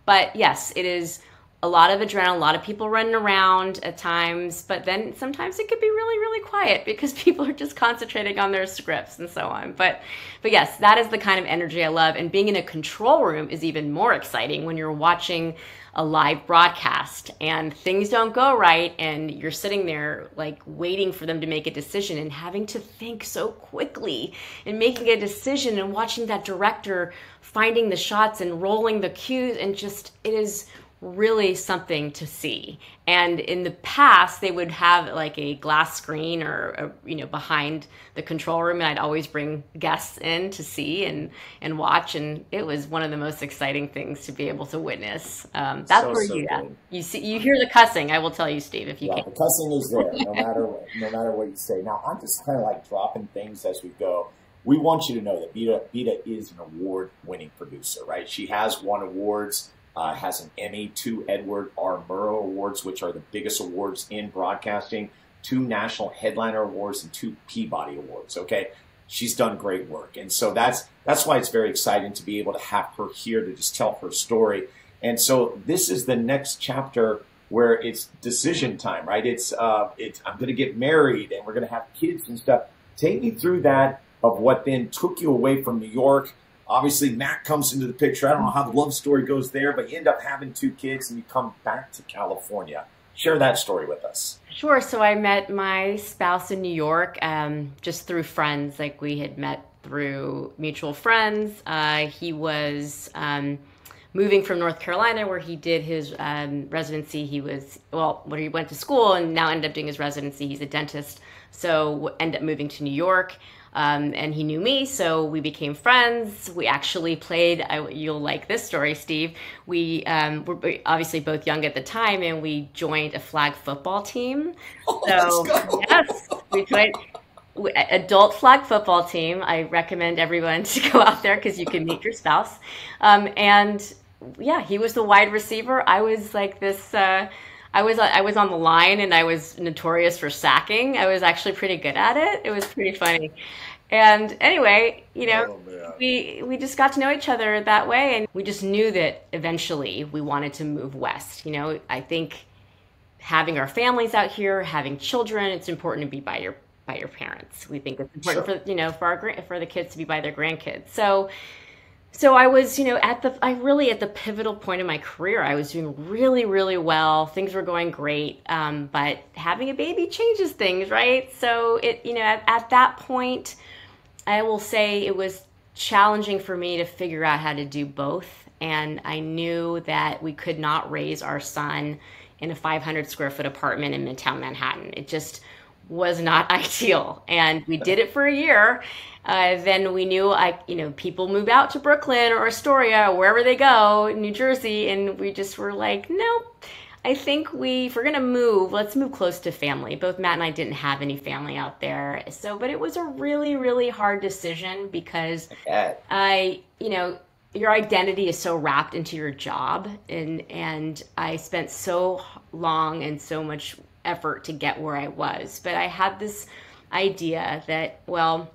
But yes, it is a lot of adrenaline, a lot of people running around at times, but then sometimes it could be really, really quiet because people are just concentrating on their scripts and so on. But yes, that is the kind of energy I love. And being in a control room is even more exciting when you're watching a live broadcast and things don't go right and you're sitting there like waiting for them to make a decision and having to think so quickly and making a decision and watching that director finding the shots and rolling the cues, and just, it is really something to see. And in the past, they would have like a glass screen or behind the control room, and I'd always bring guests in to see and watch, and it was one of the most exciting things to be able to witness. That's where you hear the cussing. I will tell you, Steve, if you can. The cussing is there, no matter what you say. Now, I'm just kind of like dropping things as we go. We want you to know that Bita is an award-winning producer, right? She has won awards. Has an Emmy, 2 Edward R. Murrow Awards, which are the biggest awards in broadcasting, 2 National Headliner Awards, and 2 Peabody Awards, okay? She's done great work. And so that's why it's very exciting to be able to have her here to just tell her story. And so this is the next chapter where it's decision time, right? It's I'm going to get married, and we're going to have kids and stuff. Take me through that of what then took you away from New York. Obviously, Matt comes into the picture. I don't know how the love story goes there, but you end up having 2 kids and you come back to California. Share that story with us. Sure. So I met my spouse in New York just through friends. Like, we had met through mutual friends. He was moving from North Carolina, where he did his residency. He was, where he went to school and now ended up doing his residency. He's a dentist. So ended up moving to New York. And he knew me, so we became friends. We actually played, you'll like this story, Steve. We were obviously both young at the time, and we joined a flag football team. So, yes, we played adult flag football team. I recommend everyone to go out there because you can meet your spouse. And yeah, he was the wide receiver. I was like this... I was on the line, and I was notorious for sacking. I was actually pretty good at it. It was pretty funny. And anyway, we just got to know each other that way, and we just knew that eventually we wanted to move west. I think having our families out here, having children, it's important to be by your parents. We think it's important for the kids to be by their grandkids. So I was, at the pivotal point in my career. I was doing really, really well. Things were going great. But having a baby changes things, right? So at that point, I will say it was challenging for me to figure out how to do both. And I knew that we could not raise our son in a 500 square foot apartment in Midtown Manhattan. It just was not ideal. And we did it for a year. Then we knew, people move out to Brooklyn or Astoria, or wherever they go, New Jersey, and we just were like, no, I think if we're going to move, let's move close to family. Both Matt and I didn't have any family out there. But it was a really, really hard decision because your identity is so wrapped into your job. And I spent so long and so much effort to get where I was. But I had this idea that, I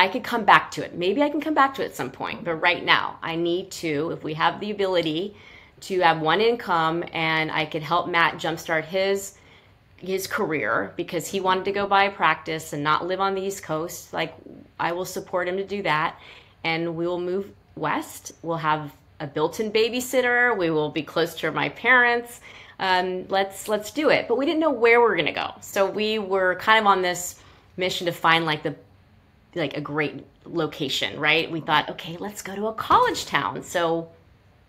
could come back to it. Maybe I can come back to it at some point. But right now, I need to, if we have the ability to have one income, and I could help Matt jumpstart his career because he wanted to go buy a practice and not live on the East Coast. Like, I will support him to do that. And we will move west. We'll have a built-in babysitter. We will be close to my parents. Let's do it. But we didn't know where we were going to go. So we were kind of on this mission to find a great location, right? We thought, okay, let's go to a college town. So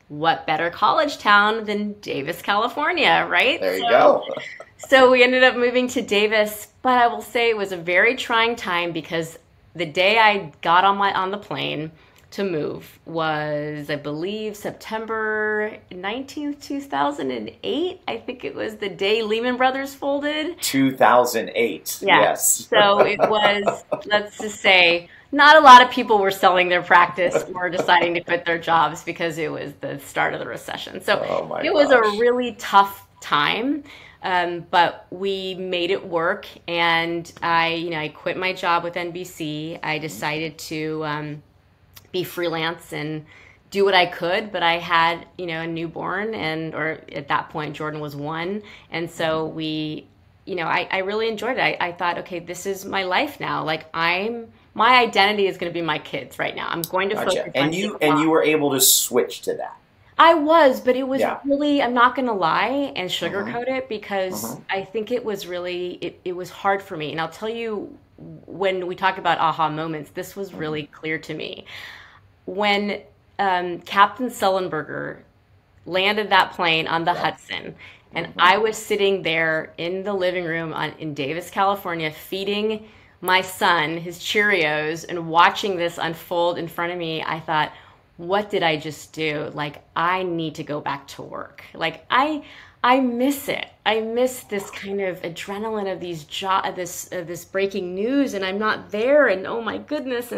what better college town than Davis, California, right? There you go. So we ended up moving to Davis, but I will say it was a very trying time because the day I got on the plane to move was, I believe, September 19th, 2008. I think it was the day Lehman Brothers folded. 2008, yes. So it was, let's just say, not a lot of people were selling their practice or deciding to quit their jobs because it was the start of the recession. So it was a really tough time. But we made it work, and I quit my job with NBC. I decided to be freelance and do what I could, but I had, a newborn, or at that point, Jordan was 1. And so I really enjoyed it. I thought, okay, this is my life now. Like my identity is going to be my kids right now. I'm going to focus on and you were able to switch to that. I was, but it was really, I'm not going to lie and sugarcoat it, because I think it was really, it was hard for me. And I'll tell you, when we talk about aha moments, this was really clear to me. When Captain Sullenberger landed that plane on the Hudson, and I was sitting there in the living room in Davis, California, feeding my son his Cheerios and watching this unfold in front of me, I thought, what did I just do? Like, I need to go back to work. Like, I miss it. I miss this kind of adrenaline of this breaking news, and I'm not there, and oh my goodness.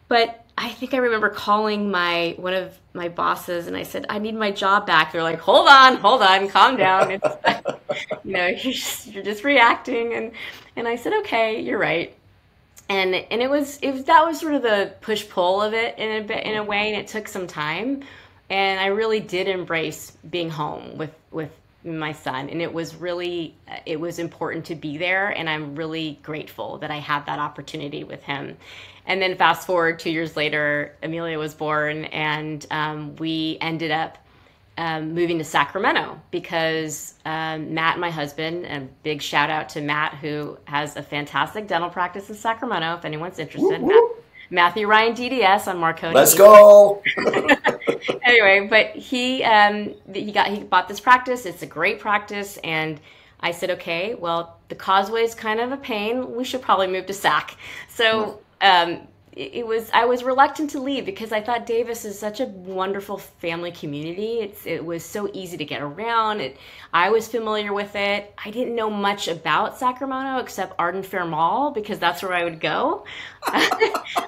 But I think I remember calling one of my bosses, and I said, I need my job back. They're like, hold on, calm down. It's, you're just reacting. And I said, okay, you're right. And that was sort of the push-pull of it in a way, and it took some time. And I really did embrace being home with my son, and it was important to be there, and I'm really grateful that I had that opportunity with him. And then fast forward 2 years later, Amelia was born, and we ended up moving to Sacramento because Matt, my husband, and big shout out to Matt, who has a fantastic dental practice in Sacramento, if anyone's interested. Matthew Ryan DDS on Marconi. Let's go. Anyway, but he bought this practice. It's a great practice, and I said, okay, well, the Causeway is kind of a pain. We should probably move to Sac. So I was reluctant to leave because I thought Davis is such a wonderful family community. It was so easy to get around. I was familiar with it. I didn't know much about Sacramento except Arden Fair Mall, because that's where I would go.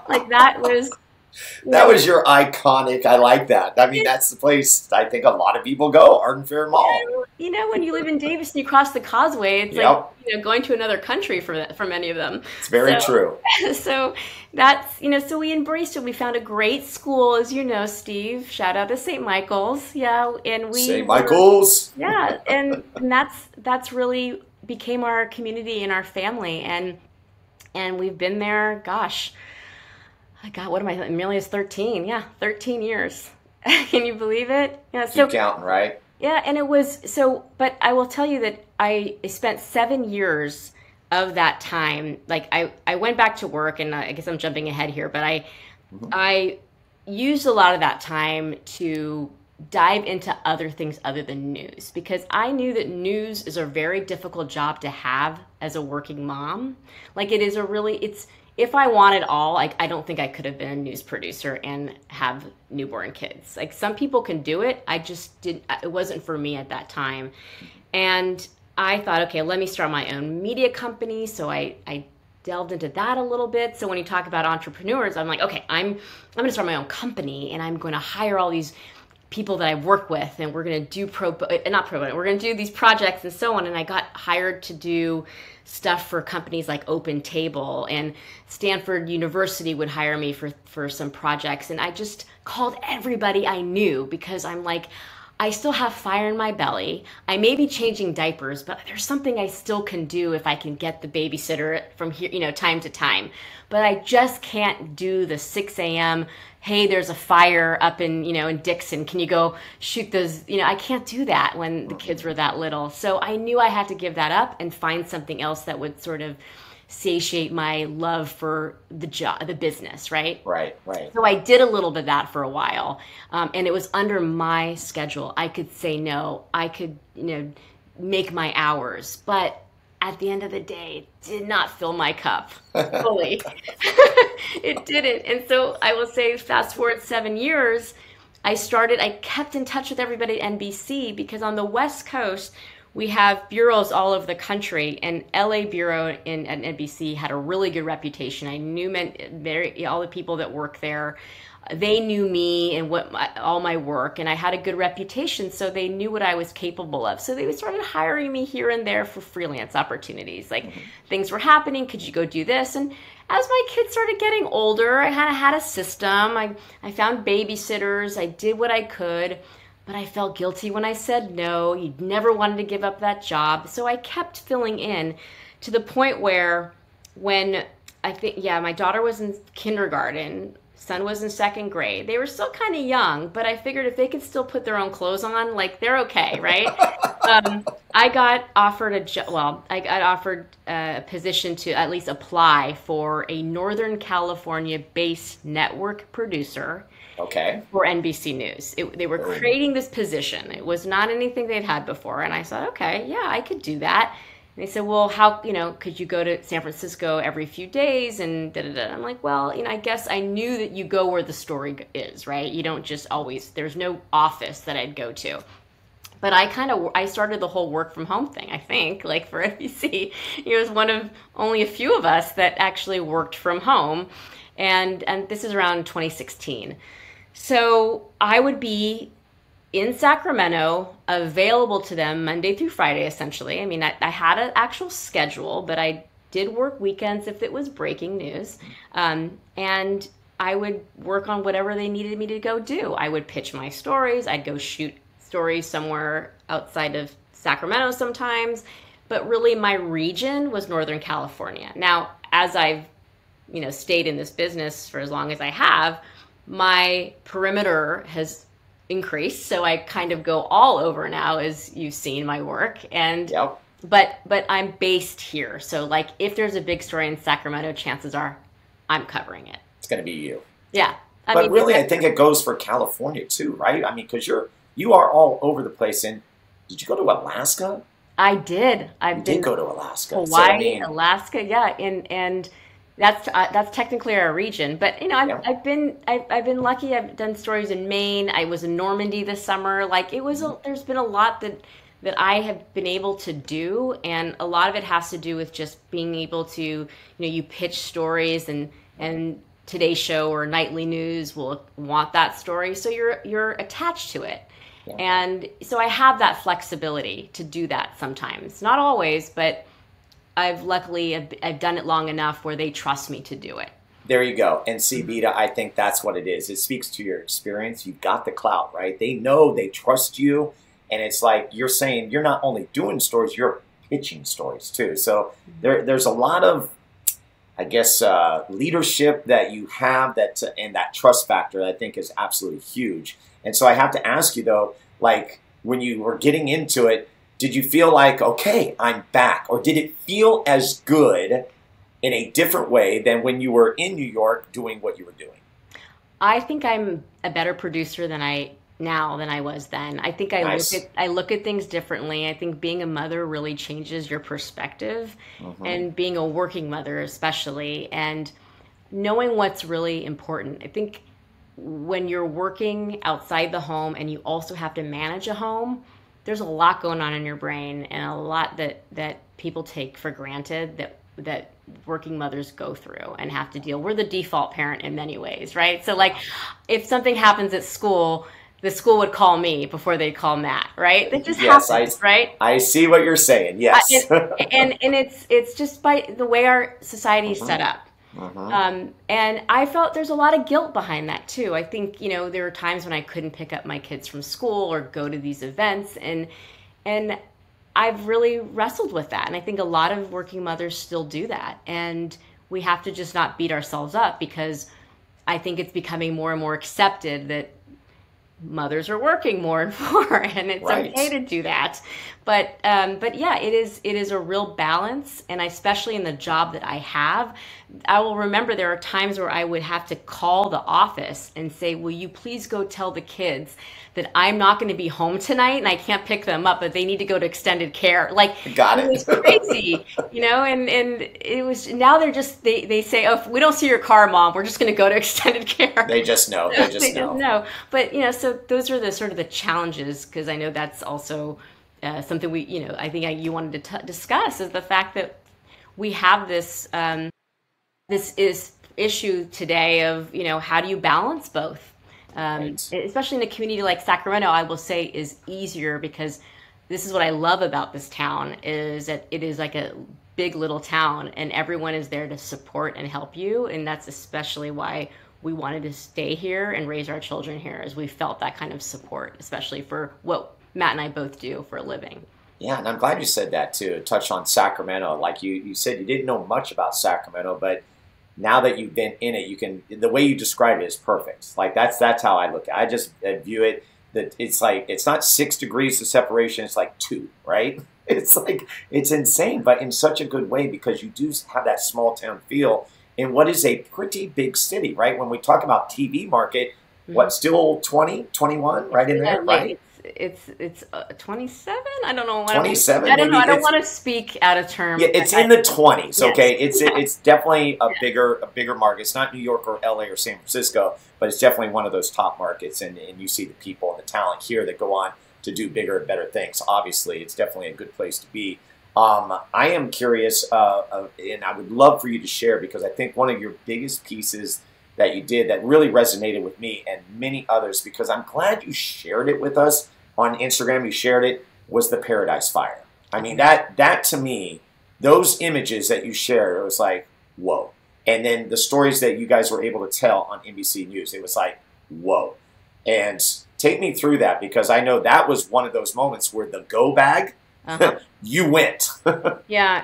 Like that was your iconic. I like that. I mean, that's the place I think a lot of people go, Arden Fair Mall. When you live in Davis and you cross the Causeway, it's like going to another country for many of them. It's very true. So that's, so we embraced it. We found a great school, as you know, Steve. Shout out to St. Michael's. Yeah. And St. Michael's. Yeah. And that's really became our community and our family. And we've been there, gosh, what am I? Amelia's 13. Yeah. 13 years. Can you believe it? Yeah. Keep counting, right? Yeah, and it was but I will tell you that I spent 7 years of that time. Like I went back to work, and I guess I'm jumping ahead here, but I used a lot of that time to dive into other things other than news, because I knew that news is a very difficult job to have as a working mom. Like if I wanted all, I don't think I could have been a news producer and have newborn kids. Like, some people can do it. I just didn't. It wasn't for me at that time. And I thought, okay, let me start my own media company. So I delved into that a little bit. So when you talk about entrepreneurs, I'm like, okay, I'm going to start my own company, and I'm going to hire all these people that I work with, and we're going to do we're going to do these projects and so on. And I got hired to do stuff for companies like Open Table, and Stanford University would hire me for some projects. And I just called everybody I knew, because I'm like, I still have fire in my belly. I may be changing diapers, but there's something I still can do if I can get the babysitter from here, time to time. But I just can't do the 6 a.m., hey, there's a fire up in Dixon. Can you go shoot those? I can't do that when the kids were that little. So I knew I had to give that up and find something else that would sort of satiate my love for the business, right? Right. So I did a little bit of that for a while, and it was under my schedule. I could say no. I could, make my hours, but at the end of the day, it did not fill my cup fully. It didn't. And so I will say, fast forward 7 years, I kept in touch with everybody at NBC, because on the West Coast, we have bureaus all over the country, and LA bureau at NBC had a really good reputation. I knew all the people that work there. They knew me and all my work, and I had a good reputation, so they knew what I was capable of. So they started hiring me here and there for freelance opportunities. Like, things were happening, could you go do this? And as my kids started getting older, I kind of had a system. I found babysitters, I did what I could, but I felt guilty when I said no. You never wanted to give up that job. So I kept filling in to the point where when my daughter was in kindergarten, son was in second grade. They were still kind of young, but I figured if they could still put their own clothes on, like, they're okay, right? I got offered a position to at least apply for a Northern California-based network producer. Okay. For NBC News. They were creating this position. It was not anything they'd had before. And I thought, okay, yeah, I could do that. And they said, well, how, could you go to San Francisco every few days and da-da-da. I'm like, well, I guess I knew that you go where the story is, right? You don't just always, there's no office that I'd go to. But I started the whole work from home thing, I think, like for NBC. It was one of only a few of us that actually worked from home. And this is around 2016. So I would be in Sacramento, available to them Monday through Friday, essentially. I mean, I had an actual schedule, but I did work weekends if it was breaking news. And I would work on whatever they needed me to go do. I would pitch my stories. I'd go shoot stories somewhere outside of Sacramento sometimes. But really, my region was Northern California. Now, as I've stayed in this business for as long as I have, my perimeter has increased, so I kind of go all over now, as you've seen my work. And yep. but I'm based here, so like if there's a big story in Sacramento, chances are I'm covering it. It's going to be you. Yeah, I think it goes for California too, right? I mean, because you are all over the place. And did you go to Alaska? I did. I did go to Alaska, Hawaii, Alaska, yeah, and that's technically our region, but I've been lucky. I've done stories in Maine. I was in Normandy this summer. Like there's been a lot that I have been able to do, and a lot of it has to do with just being able to you pitch stories, and Today's Show or Nightly News will want that story, so you're attached to it. Yeah. And so I have that flexibility to do that sometimes, not always, but I've done it long enough where they trust me to do it. There you go. And see, Bita, I think that's what it is. It speaks to your experience. You've got the clout, right? They know, they trust you. And it's like you're saying you're not only doing stories, you're pitching stories too. So there's a lot of, I guess, leadership that you have and that trust factor that I think is absolutely huge. And so I have to ask you, though, like when you were getting into it, did you feel like, okay, I'm back? Or did it feel as good in a different way than when you were in New York doing what you were doing? I think I'm a better producer than I was then. I think I look at things differently. I think being a mother really changes your perspective, and being a working mother especially, and knowing what's really important. I think when you're working outside the home and you also have to manage a home, there's a lot going on in your brain, and a lot that people take for granted that working mothers go through and have to deal. We're the default parent in many ways, right? So like if something happens at school, the school would call me before they'd call Matt, right? That just happens, right? I see what you're saying, yes. And it's just by the way our society is set up. And I felt there's a lot of guilt behind that too. I think, there were times when I couldn't pick up my kids from school or go to these events, and I've really wrestled with that. And I think a lot of working mothers still do that. And we have to just not beat ourselves up, because I think it's becoming more and more accepted that mothers are working more and more, and it's okay to do that. But yeah, it is a real balance, and especially in the job that I have, I will remember there are times where I would have to call the office and say, will you please go tell the kids that I'm not going to be home tonight and I can't pick them up, but they need to go to extended care. Like, got it. It was crazy, and it was, now they're just, they say, oh, if we don't see your car, Mom, we're just going to go to extended care. They just know. They just know. But, so those are the sort of the challenges, because I know that's also something I think you wanted to discuss is the fact that we have this issue today of, how do you balance both? Right. Especially in a community like Sacramento, I will say is easier, because this is what I love about this town, is that it is like a big little town and everyone is there to support and help you. And that's especially why we wanted to stay here and raise our children here, as we felt that kind of support, especially for what Matt and I both do for a living. Yeah, and I'm glad you said that too. Touch on Sacramento. Like you said, you didn't know much about Sacramento, but now that you've been in it, the way you describe it is perfect. Like that's how I look at it. I just view it that it's like, it's not 6 degrees of separation, it's like 2, right? It's like, it's insane, but in such a good way, because you do have that small town feel in what is a pretty big city, right? When we talk about TV market, what, still 20, 21, right in there, right? It's 27. I don't know. 27. I don't know. I don't want to speak out of term. Yeah, it's in the 20s. Yes. Okay, it's definitely a bigger market. It's not New York or LA or San Francisco, but it's definitely one of those top markets. And you see the people and the talent here that go on to do bigger and better things. Obviously, it's definitely a good place to be. I am curious, and I would love for you to share, because I think one of your biggest pieces that you did that really resonated with me and many others, because I'm glad you shared it with us on Instagram, you shared it, was the Paradise Fire. I mean, that to me, those images that you shared, it was like, whoa. And then the stories that you guys were able to tell on NBC News, it was like, whoa. And take me through that, because I know that was one of those moments where the go bag, you went. Yeah.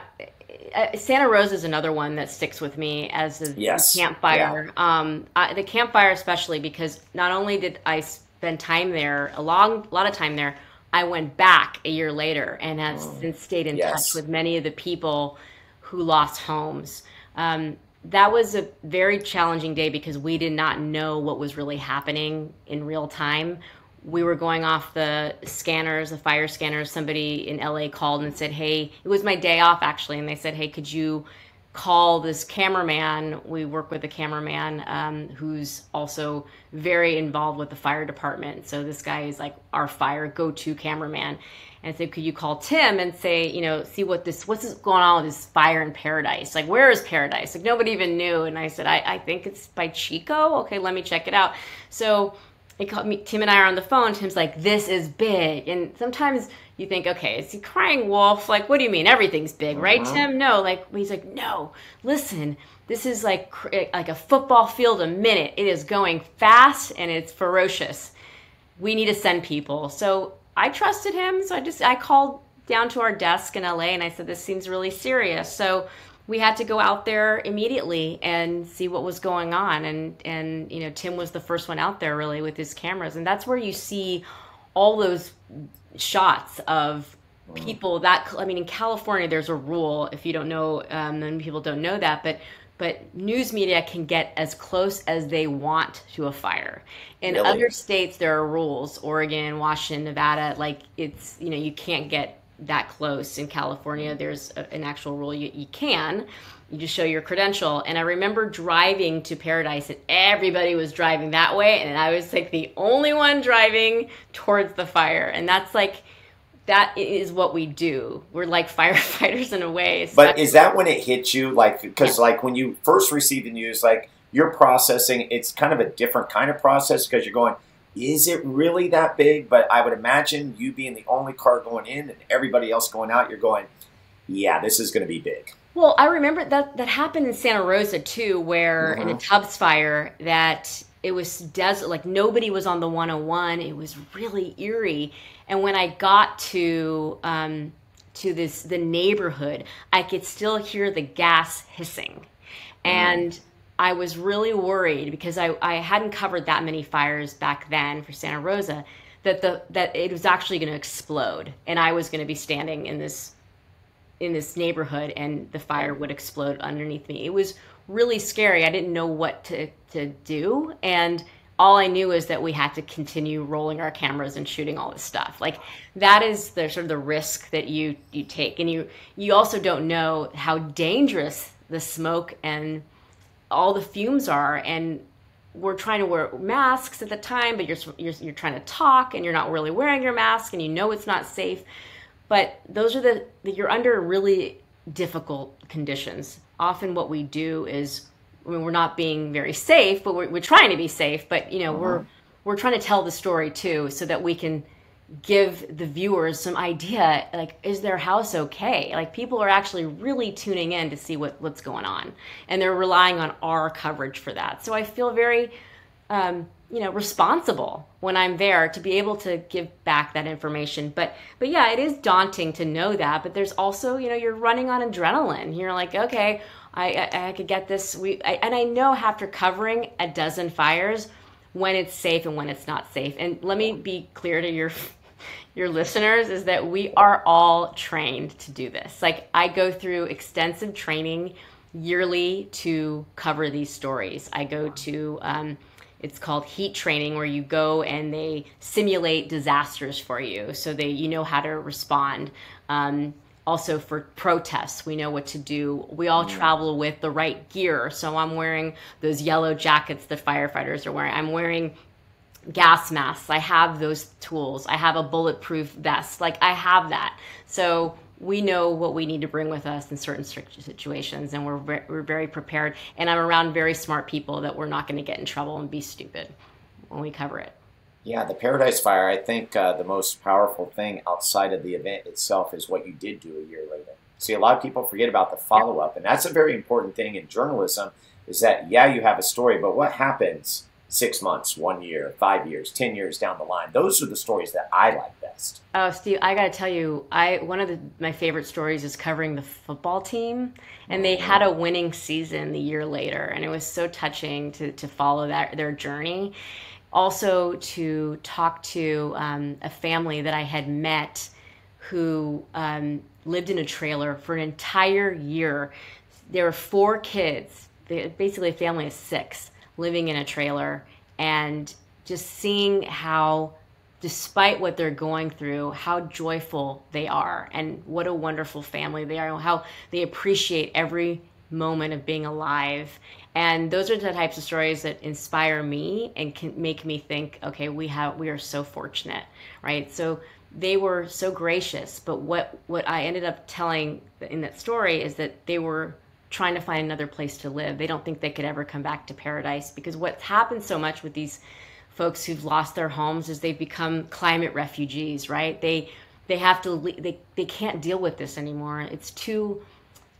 Santa Rosa is another one that sticks with me as the campfire. Yeah. The campfire especially, because not only did I spend time there, a lot of time there, I went back a year later and have since stayed in touch with many of the people who lost homes. That was a very challenging day, because we did not know what was really happening in real time. We were going off the scanners, the fire scanners. Somebody in LA called and said, hey, it was my day off actually. And they said, hey, could you call this cameraman? We work with a cameraman who's also very involved with the fire department. So this guy is like our fire go-to cameraman. And said, could you call Tim and say, see what's going on with this fire in Paradise? Like, where is Paradise? Like, nobody even knew. And I said, I think it's by Chico. Okay, let me check it out. So he called me, Tim and I are on the phone. Tim's like, this is big. And sometimes you think, okay, is he crying wolf? Like, what do you mean? Everything's big, right, Tim? No, he's like, no, listen, this is like a football field a minute. It is going fast and it's ferocious. We need to send people. So I trusted him. So I called down to our desk in LA and I said, this seems really serious. So we had to go out there immediately and see what was going on. And Tim was the first one out there really with his cameras. And that's where you see all those shots of people in California, there's a rule, if you don't know, and people don't know that, but news media can get as close as they want to a fire. In other states, there are rules, Oregon, Washington, Nevada, it's, you can't get that close. In California, there's an actual rule. You can. You just show your credential. And I remember driving to Paradise and everybody was driving that way. And I was like the only one driving towards the fire. And that is what we do. We're like firefighters in a way. But is that when it hit you? Because when you first receive the news, you're processing, it's kind of a different kind of process, because you're going, is it really that big? But I would imagine you being the only car going in and everybody else going out, you're going, yeah, this is going to be big. Well, I remember that happened in Santa Rosa too, where in a Tubbs fire, that it was desert, nobody was on the 101. It was really eerie. And when I got to the neighborhood, I could still hear the gas hissing. And I was really worried, because I hadn't covered that many fires back then for Santa Rosa, that it was actually going to explode, and I was going to be standing in this neighborhood and the fire would explode underneath me. It was really scary. I didn't know what to do, and all I knew is that we had to continue rolling our cameras and shooting all this stuff. That is the sort of the risk that you take, and you also don't know how dangerous the smoke and all the fumes are. And we're trying to wear masks at the time, but you're trying to talk and you're not really wearing your mask, and it's not safe. But those are you're under really difficult conditions. Often what we do is, I mean, we're not being very safe, but we're trying to be safe, but we're trying to tell the story too, so that we can give the viewers some idea, like, is their house okay? Like, people are actually really tuning in to see what's going on, and they're relying on our coverage for that. So I feel very, responsible when I'm there to be able to give back that information. But yeah, it is daunting to know that, but there's also, you're running on adrenaline. You're like, okay, I could get this. And I know after covering a dozen fires, when it's safe and when it's not safe. And let me be clear to your listeners, is that we are all trained to do this. Like, I go through extensive training yearly to cover these stories. I go to, it's called heat training, where you go and they simulate disasters for you, so you know how to respond. Also for protests, we know what to do. We all travel with the right gear. So I'm wearing those yellow jackets that firefighters are wearing. I'm wearing gas masks. I have those tools. I have a bulletproof vest. Like, I have that. So we know what we need to bring with us in certain situations, and we're very prepared. And I'm around very smart people that we're not going to get in trouble and be stupid when we cover it. Yeah, the Paradise Fire, I think the most powerful thing outside of the event itself is what you did do a year later. See, a lot of people forget about the follow-up, and that's a very important thing in journalism, is that, yeah, you have a story, but what happens 6 months, 1 year, 5 years, 10 years down the line? Those are the stories that I like best. Oh, Steve, I got to tell you, one of my favorite stories is covering the football team, and they had a winning season the year later, and it was so touching to follow their journey. Also, to talk to a family that I had met who lived in a trailer for an entire year. There were 4 kids, basically a family of 6, living in a trailer, and just seeing how, despite what they're going through, how joyful they are, and what a wonderful family they are, how they appreciate every moment of being alive. And those are the types of stories that inspire me and can make me think, okay, we are so fortunate, right? So they were so gracious, but what I ended up telling in that story is that they were trying to find another place to live. They don't think they could ever come back to paradise, because what's happened so much with these folks who've lost their homes is they've become climate refugees, right? They have to, they can't deal with this anymore. It's too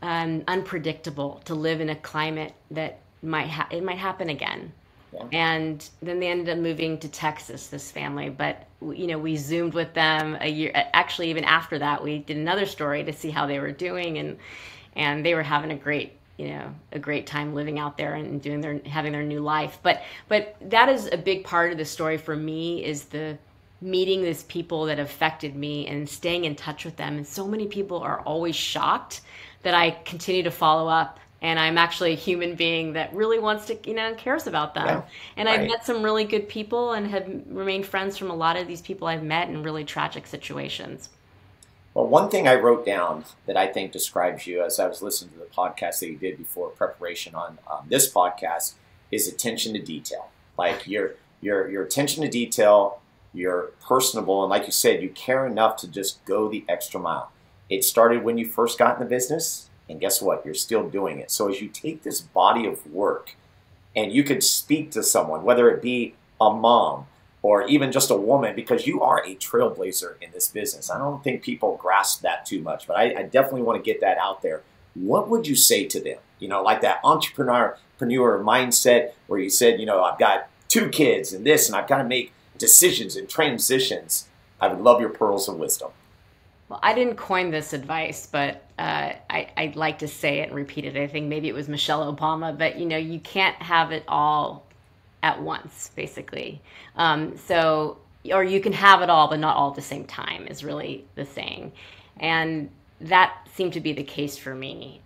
unpredictable to live in a climate that it might happen again. Yeah. And then they ended up moving to Texas, this family. But we Zoomed with them a year. Actually, even after that, we did another story to see how they were doing, and they were having a great time living out there and having their new life. But that is a big part of the story for me, is the meeting these people that affected me and staying in touch with them. And so many people are always shocked that I continue to follow up, and I'm actually a human being that really wants to, cares about them. Yeah, and right. I've met some really good people and have remained friends from a lot of these people I've met in really tragic situations. Well, one thing I wrote down that I think describes you, as I was listening to the podcast that you did before preparation on this podcast, is attention to detail. Like your attention to detail, you're personable, and like you said, you care enough to just go the extra mile. It started when you first got in the business, and guess what? You're still doing it. So as you take this body of work and you could speak to someone, whether it be a mom or even just a woman, because you are a trailblazer in this business. I don't think people grasp that too much, but I definitely want to get that out there. What would you say to them? Like that entrepreneur mindset where you said, I've got 2 kids and this, and I've got to make decisions and transitions. I would love your pearls of wisdom. Well, I didn't coin this advice, but I'd like to say it and repeat it. I think maybe it was Michelle Obama, but you can't have it all at once, basically. Or you can have it all, but not all at the same time, is really the saying. And that seemed to be the case for me.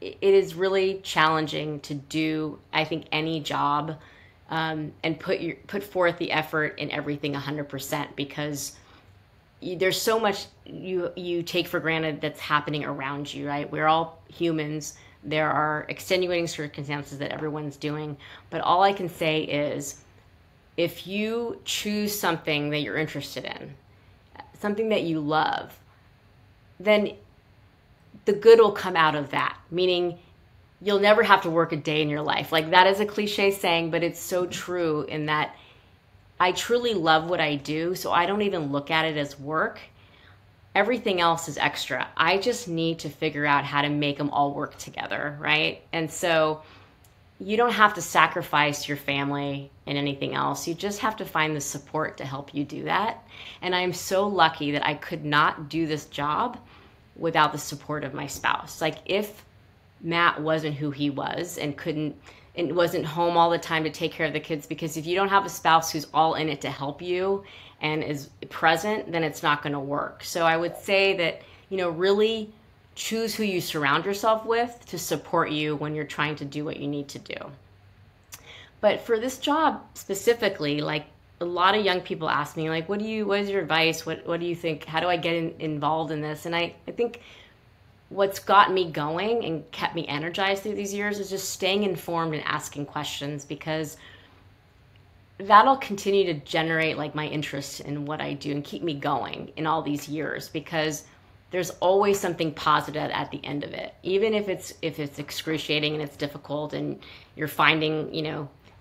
It is really challenging to do, I think, any job and put forth the effort in everything 100%, because there's so much you take for granted that's happening around you, right? We're all humans. There are extenuating circumstances that everyone's doing. But all I can say is, if you choose something that you're interested in, something that you love, then the good will come out of that. Meaning you'll never have to work a day in your life. Like, that is a cliche saying, but it's so true in that I truly love what I do, so I don't even look at it as work. Everything else is extra. I just need to figure out how to make them all work together, right? And so you don't have to sacrifice your family and anything else. You just have to find the support to help you do that. And I'm so lucky that I could not do this job without the support of my spouse. Like, if Matt wasn't who he was and wasn't home all the time to take care of the kids, because if you don't have a spouse who's all in it to help you and is present, then it's not going to work. So I would say that, really choose who you surround yourself with to support you when you're trying to do what you need to do. But for this job specifically, like, a lot of young people ask me, like, what is your advice? What do you think? How do I get involved in this? And I think what's got me going and kept me energized through these years is just staying informed and asking questions, because that'll continue to generate like my interest in what I do and keep me going in all these years, because there's always something positive at the end of it. Even if it's excruciating and it's difficult and you're finding,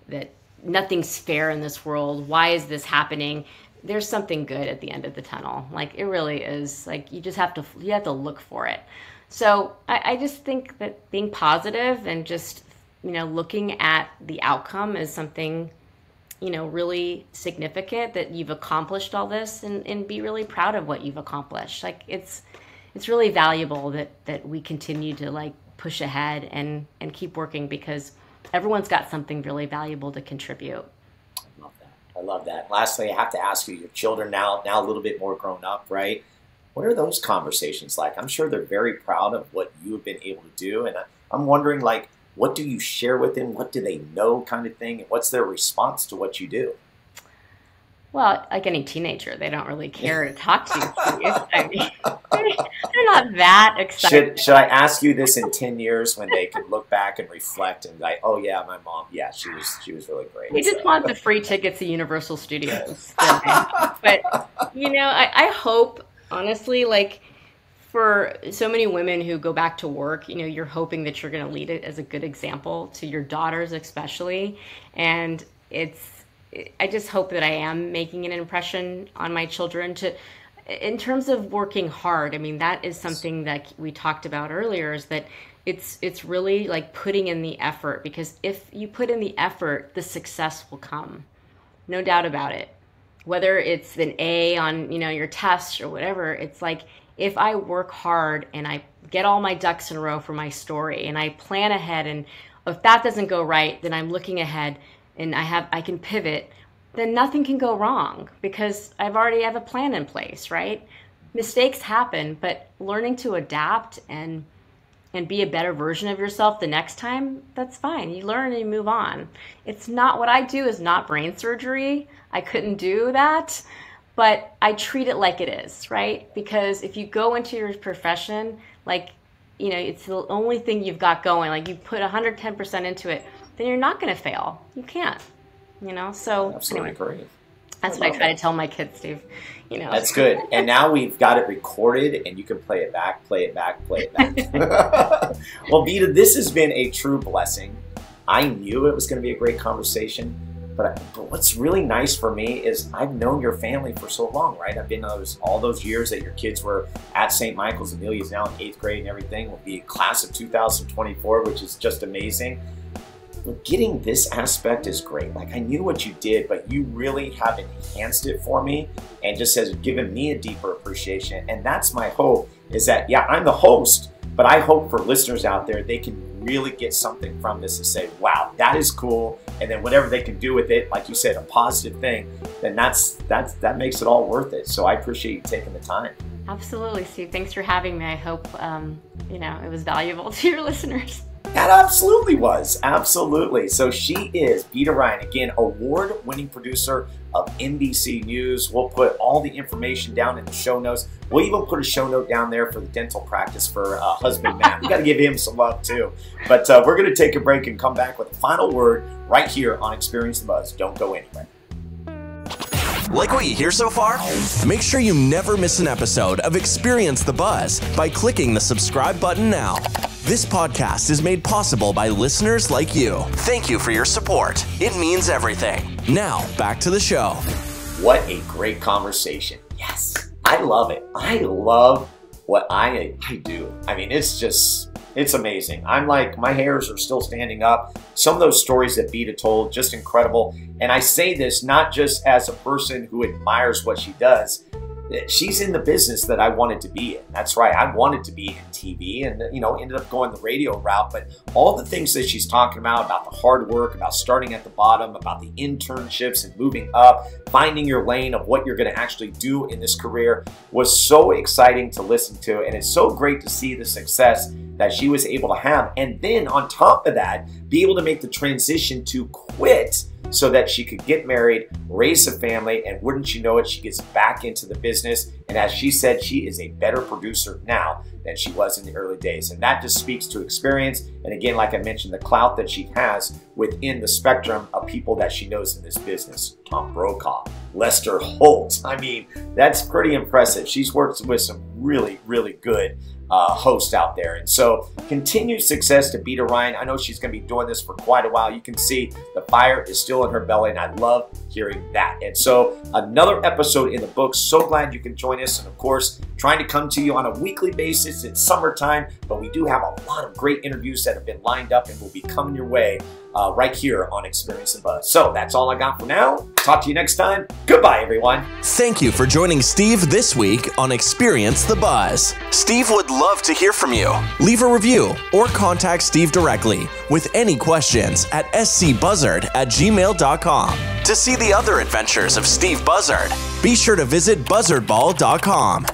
that nothing's fair in this world. Why is this happening? There's something good at the end of the tunnel. Like, it really is. Like, you have to look for it. So I just think that being positive and just, looking at the outcome is something, really significant, that you've accomplished all this, and be really proud of what you've accomplished. Like, it's really valuable that we continue to like push ahead and keep working, because everyone's got something really valuable to contribute. I love that. Lastly, I have to ask you, your children now a little bit more grown up, right? What are those conversations like? I'm sure they're very proud of what you have been able to do. And I'm wondering, like, what do you share with them? What do they know, kind of thing? And what's their response to what you do? Well, like any teenager, they don't really care to talk to you. I mean, they're not that excited. Should I ask you this in 10 years when they can look back and reflect and like, oh yeah, my mom, yeah, she was really great. We just want the free tickets to Universal Studios. But, I hope, honestly, like, for so many women who go back to work, you're hoping that you're going to lead it as a good example to your daughters especially. And I just hope that I am making an impression on my children in terms of working hard. I mean, that is something that we talked about earlier, is that it's really like putting in the effort, because if you put in the effort, the success will come. No doubt about it. Whether it's an A on, your test or whatever, it's like, if I work hard and I get all my ducks in a row for my story and I plan ahead, and if that doesn't go right, then I'm looking ahead and I can pivot, then nothing can go wrong, because I've already have a plan in place, right? Mistakes happen, but learning to adapt and be a better version of yourself the next time, that's fine. You learn and you move on. It's not, what I do is not brain surgery. I couldn't do that, but I treat it like it is, right? Because if you go into your profession, like, it's the only thing you've got going, like you put 110% into it, then you're not going to fail. You can't, so absolutely anyway, great. That's what I try to tell my kids, Steve. That's good. And now we've got it recorded, and you can play it back. Well, Bita, this has been a true blessing. I knew it was going to be a great conversation, but what's really nice for me is I've known your family for so long, right? I've been all those years that your kids were at St. Michael's. Amelia's now in 8th grade and everything. Will be class of 2024, which is just amazing. But getting this aspect is great. Like, I knew what you did, but you really have enhanced it for me and just has given me a deeper appreciation. And that's my hope, is that, yeah, I'm the host, but I hope for listeners out there, they can really get something from this and say, wow, that is cool. And then whatever they can do with it, like you said, a positive thing, then that makes it all worth it. So I appreciate you taking the time. Absolutely, Steve. Thanks for having me. I hope, it was valuable to your listeners. That absolutely was. Absolutely. So she is Bita Ryan, again, award-winning producer of NBC News. We'll put all the information down in the show notes. We'll even put a show note down there for the dental practice for husband Matt. We got to give him some love too. But we're going to take a break and come back with a final word right here on Experience the Buzz. Don't go anywhere. Like what you hear so far? Make sure you never miss an episode of Experience the Buzz by clicking the subscribe button now. This podcast is made possible by listeners like you. Thank you for your support. It means everything. Now, back to the show. What a great conversation. Yes, I love it. I love what I do. I mean, it's amazing. I'm like, my hairs are still standing up. Some of those stories that Bita told, just incredible. And I say this not just as a person who admires what she does. She's in the business that I wanted to be in. That's right. I wanted to be in TV and, ended up going the radio route. But all the things that she's talking about the hard work, about starting at the bottom, about the internships and moving up, finding your lane of what you're going to actually do in this career was so exciting to listen to. And it's so great to see the success that she was able to have. And then on top of that, be able to make the transition to quit so that she could get married, raise a family, and wouldn't you know it, she gets back into the business. And as she said, she is a better producer now than she was in the early days. And that just speaks to experience. And again, like I mentioned, the clout that she has within the spectrum of people that she knows in this business. Tom Brokaw, Lester Holt. I mean, that's pretty impressive. She's worked with some really, really good host out there. And so continued success to Bita Ryan. I know she's going to be doing this for quite a while. You can see the fire is still in her belly, and I love hearing that. And so another episode in the book. So glad you can join us. And of course, trying to come to you on a weekly basis. It's summertime, but we do have a lot of great interviews that have been lined up and will be coming your way right here on Experience the Buzz. So that's all I got for now. Talk to you next time. Goodbye, everyone. Thank you for joining Steve this week on Experience the Buzz. Steve would love to hear from you. Leave a review or contact Steve directly with any questions at scbuzzard@gmail.com. To see the other adventures of Steve Buzzard, be sure to visit buzzardball.com.